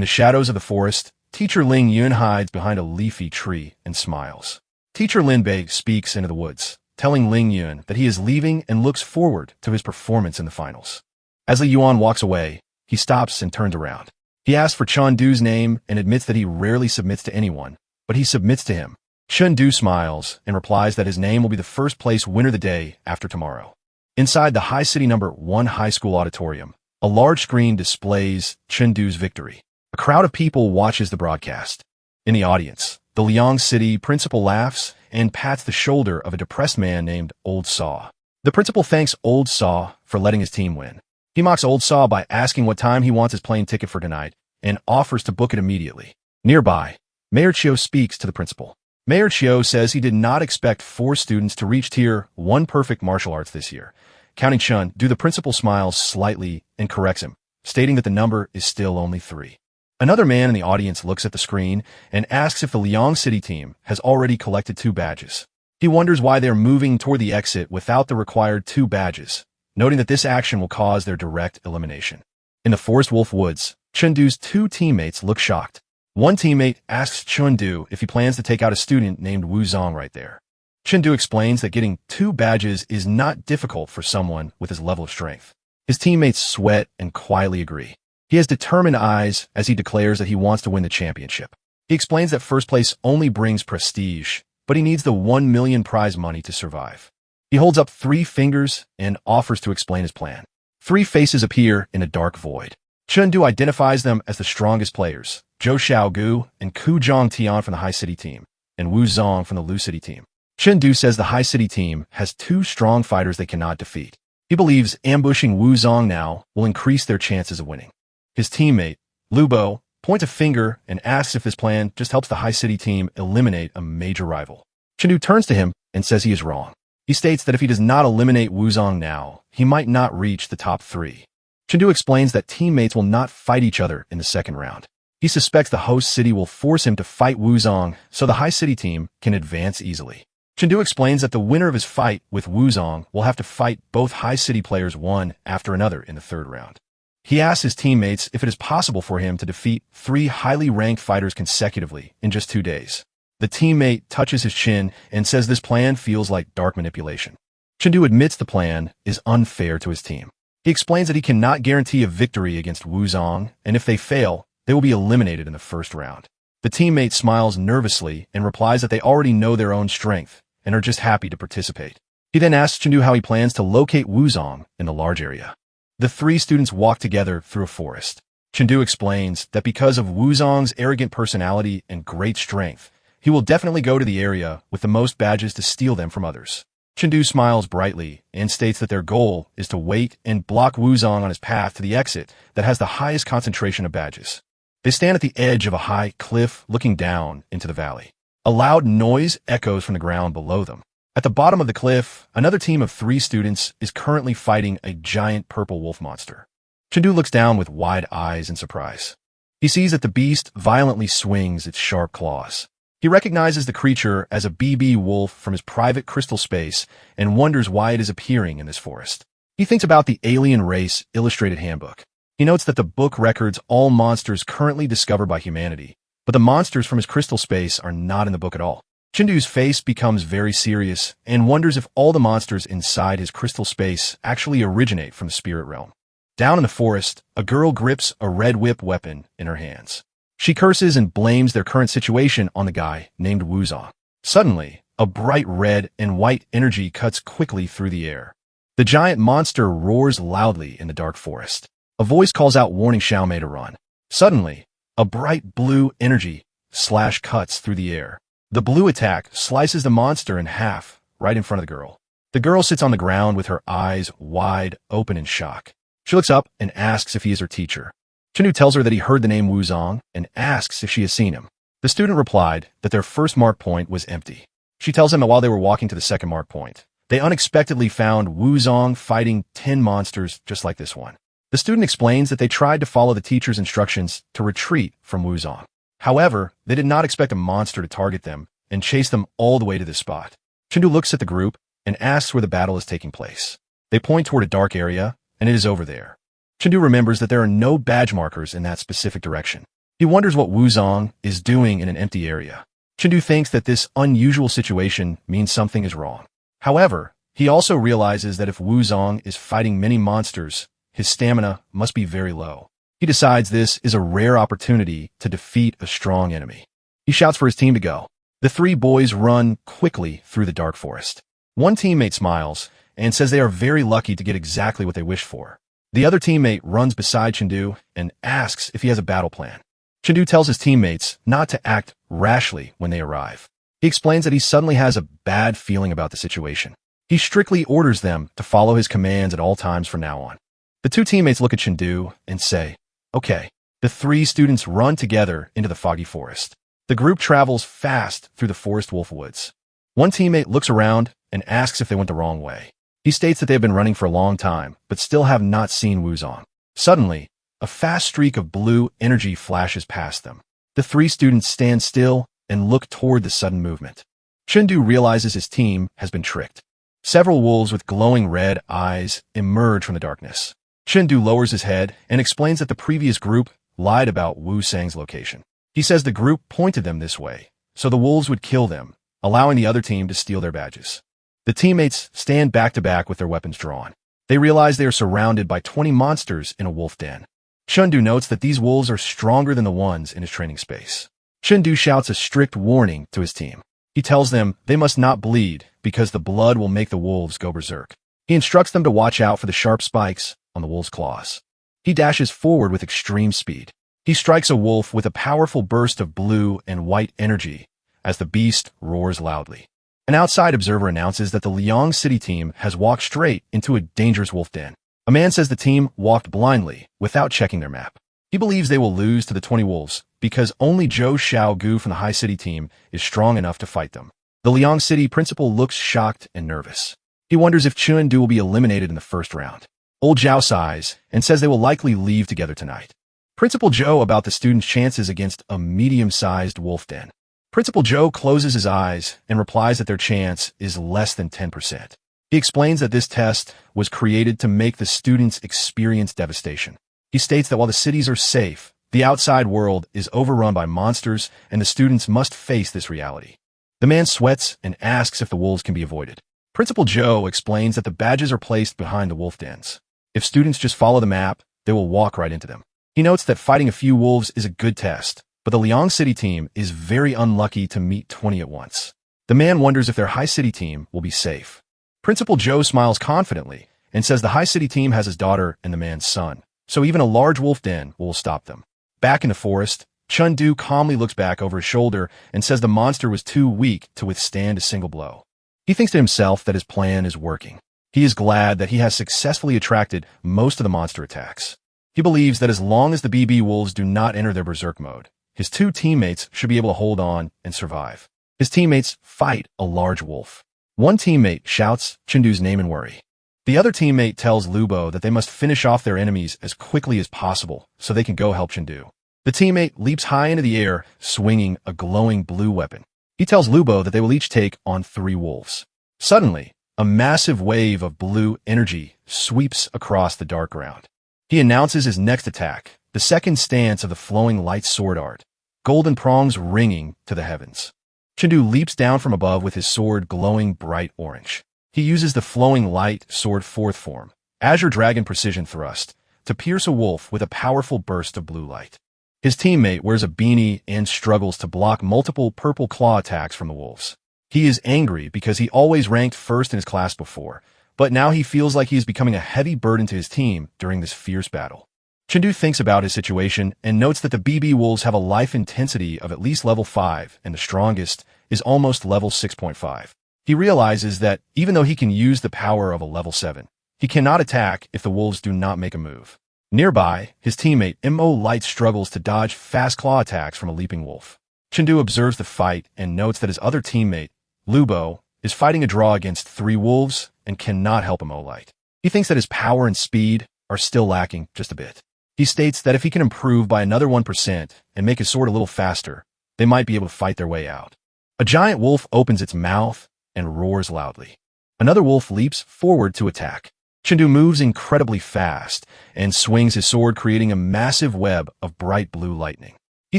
Speaker 1: the shadows of the forest, Teacher Ling Yun hides behind a leafy tree and smiles. Teacher Lin Bei speaks into the woods, telling Ling Yun that he is leaving and looks forward to his performance in the finals. As Li Yuan walks away, he stops and turns around. He asks for Chengdu's name and admits that he rarely submits to anyone, but he submits to him. Chengdu smiles and replies that his name will be the first place winner the day after tomorrow. Inside the High City No. 1 high school auditorium, a large screen displays Chengdu's victory. A crowd of people watches the broadcast. In the audience, the Liang City principal laughs and pats the shoulder of a depressed man named Old Saw. The principal thanks Old Saw for letting his team win. He mocks Old Saw by asking what time he wants his plane ticket for tonight and offers to book it immediately. Nearby, Mayor Chiu speaks to the principal. Mayor Chiu says he did not expect 4 students to reach Tier 1 perfect martial arts this year. Counting Chengdu, the principal smiles slightly and corrects him, stating that the number is still only 3. Another man in the audience looks at the screen and asks if the Liang City team has already collected 2 badges. He wonders why they're moving toward the exit without the required 2 badges, noting that this action will cause their direct elimination. In the Forest Wolf Woods, Chengdu's 2 teammates look shocked. One teammate asks Chengdu if he plans to take out a student named Wu Zong right there. Chengdu explains that getting 2 badges is not difficult for someone with his level of strength. His teammates sweat and quietly agree. He has determined eyes as he declares that he wants to win the championship. He explains that first place only brings prestige, but he needs the 1 million prize money to survive. He holds up 3 fingers and offers to explain his plan. 3 faces appear in a dark void. Chengdu identifies them as the strongest players, Zhou Xiaogu and Ku Zhongtian from the High City team, and Wu Zong from the Lu City team. Chengdu says the High City team has two strong fighters they cannot defeat. He believes ambushing Wu Zong now will increase their chances of winning. His teammate, Lu Bo, points a finger and asks if his plan just helps the High City team eliminate a major rival. Chengdu turns to him and says he is wrong. He states that if he does not eliminate Wu Zong now, he might not reach the top 3. Chengdu explains that teammates will not fight each other in the second round. He suspects the host city will force him to fight Wu Zong so the High City team can advance easily. Chengdu explains that the winner of his fight with Wu Zong will have to fight both High City players one after another in the third round. He asks his teammates if it is possible for him to defeat 3 highly ranked fighters consecutively in just 2 days. The teammate touches his chin and says this plan feels like dark manipulation. Chengdu admits the plan is unfair to his team. He explains that he cannot guarantee a victory against Wu Zong, and if they fail, they will be eliminated in the first round. The teammate smiles nervously and replies that they already know their own strength and are just happy to participate. He then asks Chengdu how he plans to locate Wu Zong in the large area. The 3 students walk together through a forest. Chengdu explains that because of Wu Zong's arrogant personality and great strength, he will definitely go to the area with the most badges to steal them from others. Chengdu smiles brightly and states that their goal is to wait and block Wu Zong on his path to the exit that has the highest concentration of badges. They stand at the edge of a high cliff looking down into the valley. A loud noise echoes from the ground below them. At the bottom of the cliff, another team of 3 students is currently fighting a giant purple wolf monster. Chengdu looks down with wide eyes in surprise. He sees that the beast violently swings its sharp claws. He recognizes the creature as a BB wolf from his private crystal space and wonders why it is appearing in this forest. He thinks about the Alien Race Illustrated Handbook. He notes that the book records all monsters currently discovered by humanity, but the monsters from his crystal space are not in the book at all. Chengdu's face becomes very serious and wonders if all the monsters inside his crystal space actually originate from the spirit realm. Down in the forest, a girl grips a red whip weapon in her hands. She curses and blames their current situation on the guy named Wu Zong. Suddenly, a bright red and white energy cuts quickly through the air. The giant monster roars loudly in the dark forest. A voice calls out warning Xiaomei to run. Suddenly, a bright blue energy slash cuts through the air. The blue attack slices the monster in half right in front of the girl. The girl sits on the ground with her eyes wide open in shock. She looks up and asks if he is her teacher. Chengdu tells her that he heard the name Wu Zong and asks if she has seen him. The student replied that their first mark point was empty. She tells him that while they were walking to the second mark point, they unexpectedly found Wu Zong fighting 10 monsters just like this one. The student explains that they tried to follow the teacher's instructions to retreat from Wu Zong. However, they did not expect a monster to target them and chase them all the way to this spot. Chengdu looks at the group and asks where the battle is taking place. They point toward a dark area, and it is over there. Chengdu remembers that there are no badge markers in that specific direction. He wonders what Wu Zong is doing in an empty area. Chengdu thinks that this unusual situation means something is wrong. However, he also realizes that if Wu Zong is fighting many monsters, his stamina must be very low. He decides this is a rare opportunity to defeat a strong enemy. He shouts for his team to go. The 3 boys run quickly through the dark forest. One teammate smiles and says they are very lucky to get exactly what they wished for. The other teammate runs beside Chengdu and asks if he has a battle plan. Chengdu tells his teammates not to act rashly when they arrive. He explains that he suddenly has a bad feeling about the situation. He strictly orders them to follow his commands at all times from now on. The 2 teammates look at Chengdu and say, "Okay." The 3 students run together into the foggy forest. The group travels fast through the forest wolf woods. One teammate looks around and asks if they went the wrong way. He states that they have been running for a long time, but still have not seen Wu Zong. Suddenly, a fast streak of blue energy flashes past them. The 3 students stand still and look toward the sudden movement. Chengdu realizes his team has been tricked. Several wolves with glowing red eyes emerge from the darkness. Chengdu lowers his head and explains that the previous group lied about Wu Sang's location. He says the group pointed them this way, so the wolves would kill them, allowing the other team to steal their badges. The teammates stand back to back with their weapons drawn. They realize they are surrounded by 20 monsters in a wolf den. Chengdu notes that these wolves are stronger than the ones in his training space. Chengdu shouts a strict warning to his team. He tells them they must not bleed because the blood will make the wolves go berserk. He instructs them to watch out for the sharp spikes on the wolves' claws. He dashes forward with extreme speed. He strikes a wolf with a powerful burst of blue and white energy as the beast roars loudly. An outside observer announces that the Liang City team has walked straight into a dangerous wolf den. A man says the team walked blindly without checking their map. He believes they will lose to the 20 wolves because only Zhou Xiaogu from the High City team is strong enough to fight them. The Liang City principal looks shocked and nervous. He wonders if Chun-Du will be eliminated in the first round. Old Zhao sighs and says they will likely leave together tonight. Principal Zhou about the students' chances against a medium-sized wolf den. Principal Zhou closes his eyes and replies that their chance is less than 10%. He explains that this test was created to make the students experience devastation. He states that while the cities are safe, the outside world is overrun by monsters and the students must face this reality. The man sweats and asks if the wolves can be avoided. Principal Zhou explains that the badges are placed behind the wolf dens. If students just follow the map, they will walk right into them. He notes that fighting a few wolves is a good test, but the Liang City team is very unlucky to meet 20 at once. The man wonders if their High City team will be safe. Principal Zhou smiles confidently and says the High City team has his daughter and the man's son, so even a large wolf den will stop them. Back in the forest, Chun-Du calmly looks back over his shoulder and says the monster was too weak to withstand a single blow. He thinks to himself that his plan is working. He is glad that he has successfully attracted most of the monster attacks. He believes that as long as the BB wolves do not enter their berserk mode, his two teammates should be able to hold on and survive. His teammates fight a large wolf. One teammate shouts Chun-Du's name in worry. The other teammate tells Lubo that they must finish off their enemies as quickly as possible so they can go help Chun-Du. The teammate leaps high into the air, swinging a glowing blue weapon. He tells Lubo that they will each take on 3 wolves. Suddenly, a massive wave of blue energy sweeps across the dark ground. He announces his next attack, the second stance of the flowing light sword art, golden prongs ringing to the heavens. Chun-Du leaps down from above with his sword glowing bright orange. He uses the flowing light sword fourth form, Azure Dragon Precision Thrust, to pierce a wolf with a powerful burst of blue light. His teammate wears a beanie and struggles to block multiple purple claw attacks from the wolves. He is angry because he always ranked first in his class before, but now he feels like he is becoming a heavy burden to his team during this fierce battle. Chun-Du thinks about his situation and notes that the BB wolves have a life intensity of at least level 5, and the strongest is almost level 6.5. He realizes that even though he can use the power of a level 7, he cannot attack if the wolves do not make a move. Nearby, his teammate Mo Light struggles to dodge fast claw attacks from a leaping wolf. Chun-Du observes the fight and notes that his other teammate, Lubo, is fighting a draw against 3 wolves and cannot help Mo Light. He thinks that his power and speed are still lacking just a bit. He states that if he can improve by another 1% and make his sword a little faster, they might be able to fight their way out. A giant wolf opens its mouth and roars loudly. Another wolf leaps forward to attack. Chun-Du moves incredibly fast and swings his sword, creating a massive web of bright blue lightning. He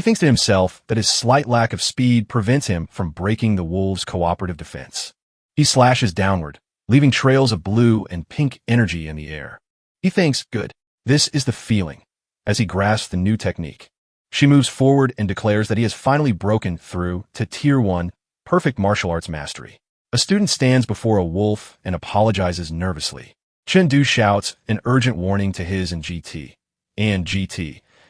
Speaker 1: thinks to himself that his slight lack of speed prevents him from breaking the wolves' cooperative defense. He slashes downward, leaving trails of blue and pink energy in the air. He thinks, good, this is the feeling, as he grasps the new technique. She moves forward and declares that he has finally broken through to Tier 1 Perfect Martial Arts Mastery. A student stands before a wolf and apologizes nervously. Chun-Du shouts an urgent warning to his and GT.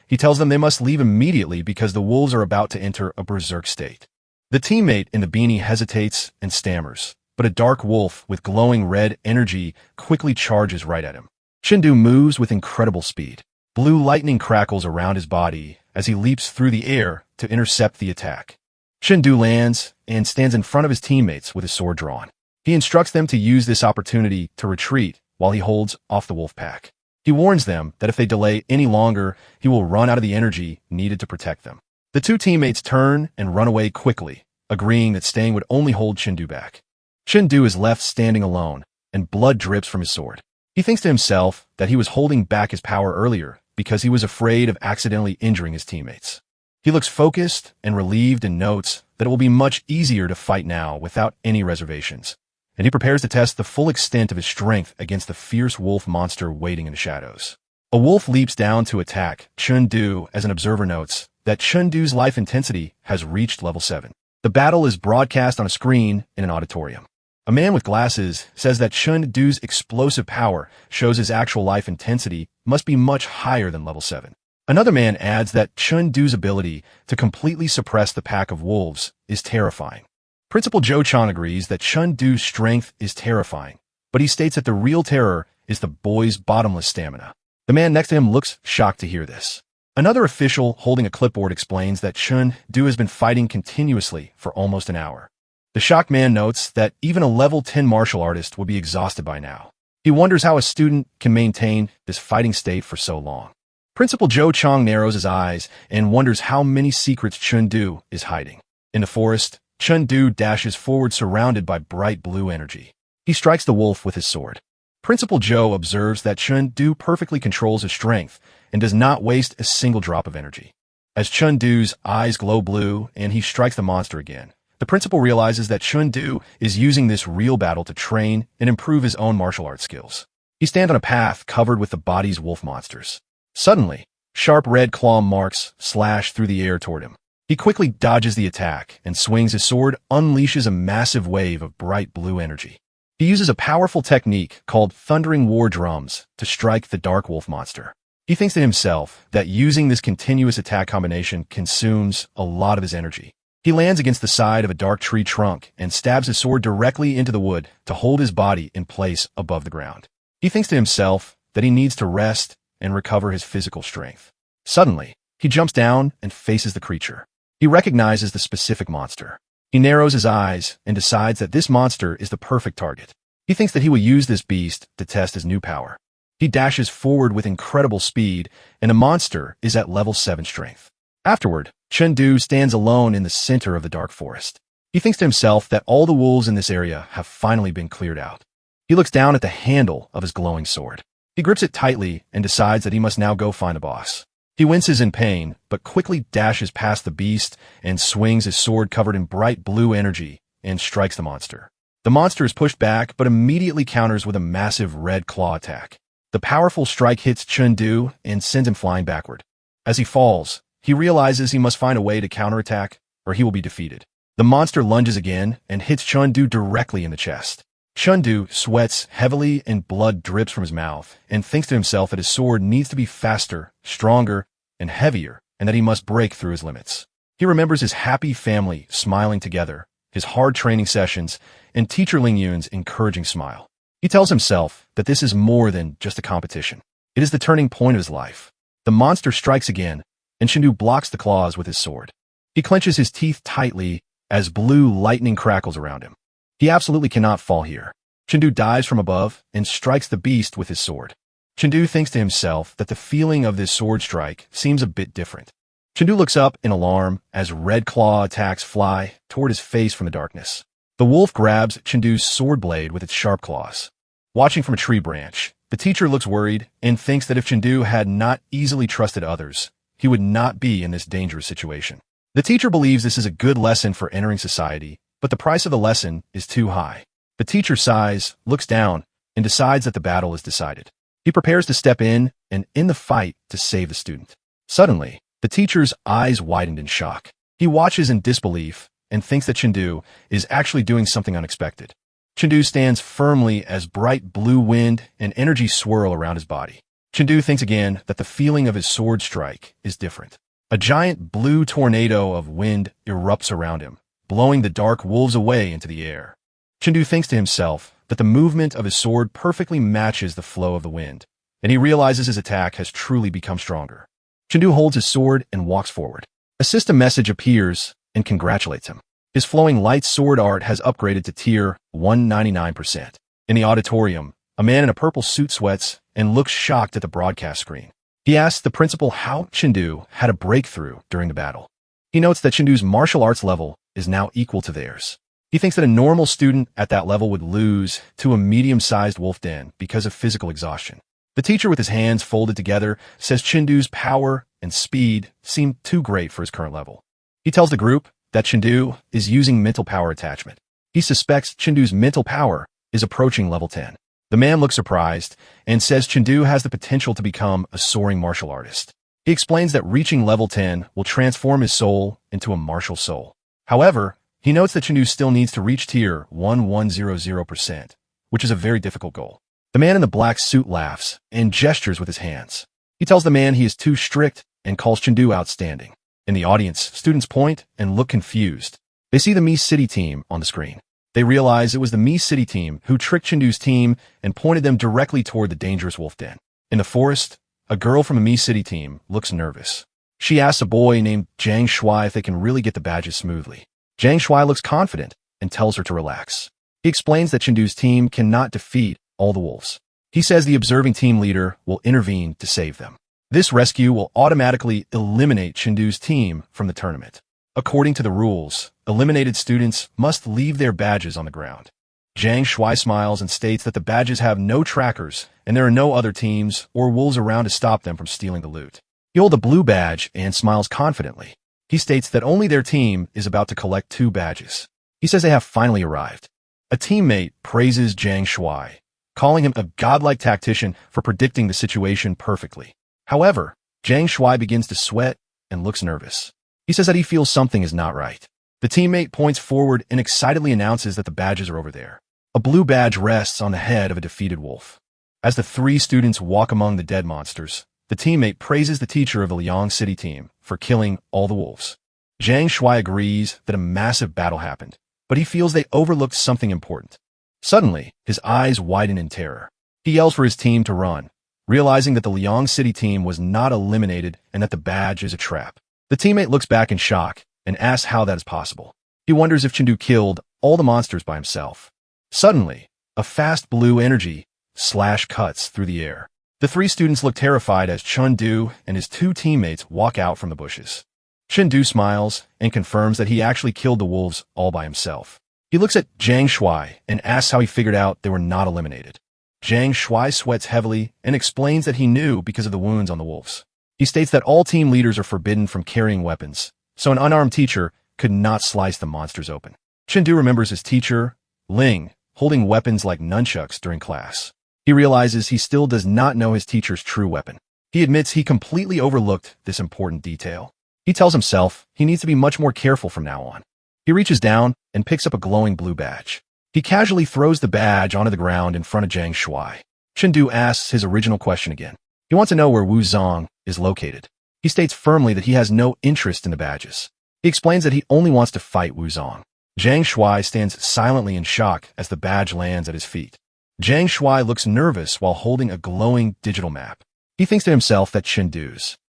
Speaker 1: He tells them they must leave immediately because the wolves are about to enter a berserk state. The teammate in the beanie hesitates and stammers, but a dark wolf with glowing red energy quickly charges right at him. Chun-Du moves with incredible speed. Blue lightning crackles around his body as he leaps through the air to intercept the attack. Chun-Du lands and stands in front of his teammates with his sword drawn. He instructs them to use this opportunity to retreat while he holds off the wolf pack. He warns them that if they delay any longer, he will run out of the energy needed to protect them. The 2 teammates turn and run away quickly, agreeing that staying would only hold Chun-Du back. Chun-Du is left standing alone, and blood drips from his sword. He thinks to himself that he was holding back his power earlier because he was afraid of accidentally injuring his teammates. He looks focused and relieved and notes that it will be much easier to fight now without any reservations, and he prepares to test the full extent of his strength against the fierce wolf monster waiting in the shadows. A wolf leaps down to attack Chun-Du as an observer notes that Chun-Du's life intensity has reached level 7. The battle is broadcast on a screen in an auditorium. A man with glasses says that Chun-Du's explosive power shows his actual life intensity must be much higher than level 7. Another man adds that Chun-Do's ability to completely suppress the pack of wolves is terrifying. Principal Jo Chang agrees that Chun-Do's strength is terrifying, but he states that the real terror is the boy's bottomless stamina. The man next to him looks shocked to hear this. Another official holding a clipboard explains that Chun-Do has been fighting continuously for almost an hour. The shocked man notes that even a level 10 martial artist would be exhausted by now. He wonders how a student can maintain this fighting state for so long. Principal Jo Chang narrows his eyes and wonders how many secrets Chun-Do is hiding. In the forest, Chun-Do dashes forward surrounded by bright blue energy. He strikes the wolf with his sword. Principal Jo observes that Chun-Do perfectly controls his strength and does not waste a single drop of energy. As Chun-Do's eyes glow blue and he strikes the monster again, the principal realizes that Chun-Do is using this real battle to train and improve his own martial arts skills. He stands on a path covered with the body's wolf monsters. Suddenly, sharp red claw marks slash through the air toward him. He quickly dodges the attack and swings his sword, unleashes a massive wave of bright blue energy. He uses a powerful technique called thundering war drums to strike the dark wolf monster. He thinks to himself that using this continuous attack combination consumes a lot of his energy. He lands against the side of a dark tree trunk and stabs his sword directly into the wood to hold his body in place above the ground. He thinks to himself that he needs to rest and recover his physical strength. Suddenly, he jumps down and faces the creature. He recognizes the specific monster. He narrows his eyes and decides that this monster is the perfect target. He thinks that he will use this beast to test his new power. He dashes forward with incredible speed, and the monster is at level 7 strength. Afterward, Chun-Do stands alone in the center of the dark forest. He thinks to himself that all the wolves in this area have finally been cleared out. He looks down at the handle of his glowing sword. He grips it tightly and decides that he must now go find the boss. He winces in pain, but quickly dashes past the beast and swings his sword covered in bright blue energy and strikes the monster. The monster is pushed back, but immediately counters with a massive red claw attack. The powerful strike hits Chun-Do and sends him flying backward. As he falls, he realizes he must find a way to counterattack, or he will be defeated. The monster lunges again and hits Chun-Do directly in the chest. Chun-Do sweats heavily and blood drips from his mouth and thinks to himself that his sword needs to be faster, stronger, and heavier, and that he must break through his limits. He remembers his happy family smiling together, his hard training sessions, and teacher Ling Yun's encouraging smile. He tells himself that this is more than just a competition. It is the turning point of his life. The monster strikes again, and Chun-Do blocks the claws with his sword. He clenches his teeth tightly as blue lightning crackles around him. He absolutely cannot fall here. Chun-Do dives from above and strikes the beast with his sword. Chun-Do thinks to himself that the feeling of this sword strike seems a bit different. Chun-Do looks up in alarm as red claw attacks fly toward his face from the darkness. The wolf grabs Chun-Do's sword blade with its sharp claws. Watching from a tree branch, the teacher looks worried and thinks that if Chun-Do had not easily trusted others, he would not be in this dangerous situation. The teacher believes this is a good lesson for entering society, but the price of the lesson is too high. The teacher sighs, looks down, and decides that the battle is decided. He prepares to step in and end the fight to save the student. Suddenly, the teacher's eyes widened in shock. He watches in disbelief and thinks that Chun-Do is actually doing something unexpected. Chun-Do stands firmly as bright blue wind and energy swirl around his body. Chun-Do thinks again that the feeling of his sword strike is different. A giant blue tornado of wind erupts around him, blowing the dark wolves away into the air. Chun-Do thinks to himself that the movement of his sword perfectly matches the flow of the wind, and he realizes his attack has truly become stronger. Chun-Do holds his sword and walks forward. A system message appears and congratulates him. His flowing light sword art has upgraded to tier 199%. In the auditorium, a man in a purple suit sweats and looks shocked at the broadcast screen. He asks the principal how Chun-Do had a breakthrough during the battle. He notes that Chun-Do's martial arts level is now equal to theirs. He thinks that a normal student at that level would lose to a medium-sized wolf den because of physical exhaustion. The teacher, with his hands folded together, says Chun-Do's power and speed seem too great for his current level. He tells the group that Chun-Do is using mental power attachment. He suspects Chun-Do's mental power is approaching level 10. The man looks surprised and says Chun-Do has the potential to become a soaring martial artist. He explains that reaching level 10 will transform his soul into a martial soul. However, he notes that Chun-Do still needs to reach tier 1100%, which is a very difficult goal. The man in the black suit laughs and gestures with his hands. He tells the man he is too strict and calls Chengdu outstanding. In the audience, students point and look confused. They see the Mi City team on the screen. They realize it was the Mi City team who tricked Chengdu's team and pointed them directly toward the dangerous wolf den. In the forest, a girl from a Mi City team looks nervous. She asks a boy named Zhang Shuai if they can really get the badges smoothly. Zhang Shuai looks confident and tells her to relax. He explains that Chengdu's team cannot defeat all the wolves. He says the observing team leader will intervene to save them. This rescue will automatically eliminate Chengdu's team from the tournament. According to the rules, eliminated students must leave their badges on the ground. Zhang Shuai smiles and states that the badges have no trackers and there are no other teams or wolves around to stop them from stealing the loot. He holds a blue badge and smiles confidently. He states that only their team is about to collect 2 badges. He says they have finally arrived. A teammate praises Zhang Shuai, calling him a godlike tactician for predicting the situation perfectly. However, Zhang Shuai begins to sweat and looks nervous. He says that he feels something is not right. The teammate points forward and excitedly announces that the badges are over there. A blue badge rests on the head of a defeated wolf. As the 3 students walk among the dead monsters, the teammate praises the teacher of the Liang City team for killing all the wolves. Zhang Shuai agrees that a massive battle happened, but he feels they overlooked something important. Suddenly, his eyes widen in terror. He yells for his team to run, realizing that the Liang City team was not eliminated and that the badge is a trap. The teammate looks back in shock and asks how that is possible. He wonders if Chengdu killed all the monsters by himself. Suddenly, a fast blue energy slash cuts through the air. The 3 students look terrified as Chengdu and his 2 teammates walk out from the bushes. Chengdu smiles and confirms that he actually killed the wolves all by himself. He looks at Zhang Shuai and asks how he figured out they were not eliminated. Zhang Shuai sweats heavily and explains that he knew because of the wounds on the wolves. He states that all team leaders are forbidden from carrying weapons, so an unarmed teacher could not slice the monsters open. Chengdu remembers his teacher, Ling, holding weapons like nunchucks during class. He realizes he still does not know his teacher's true weapon. He admits he completely overlooked this important detail. He tells himself he needs to be much more careful from now on. He reaches down and picks up a glowing blue badge. He casually throws the badge onto the ground in front of Zhang Shuai. Chengdu asks his original question again. He wants to know where Wu Zong is located. He states firmly that he has no interest in the badges. He explains that he only wants to fight Wu Zong. Zhang Shuai stands silently in shock as the badge lands at his feet. Zhang Shuai looks nervous while holding a glowing digital map. He thinks to himself that Chengdu's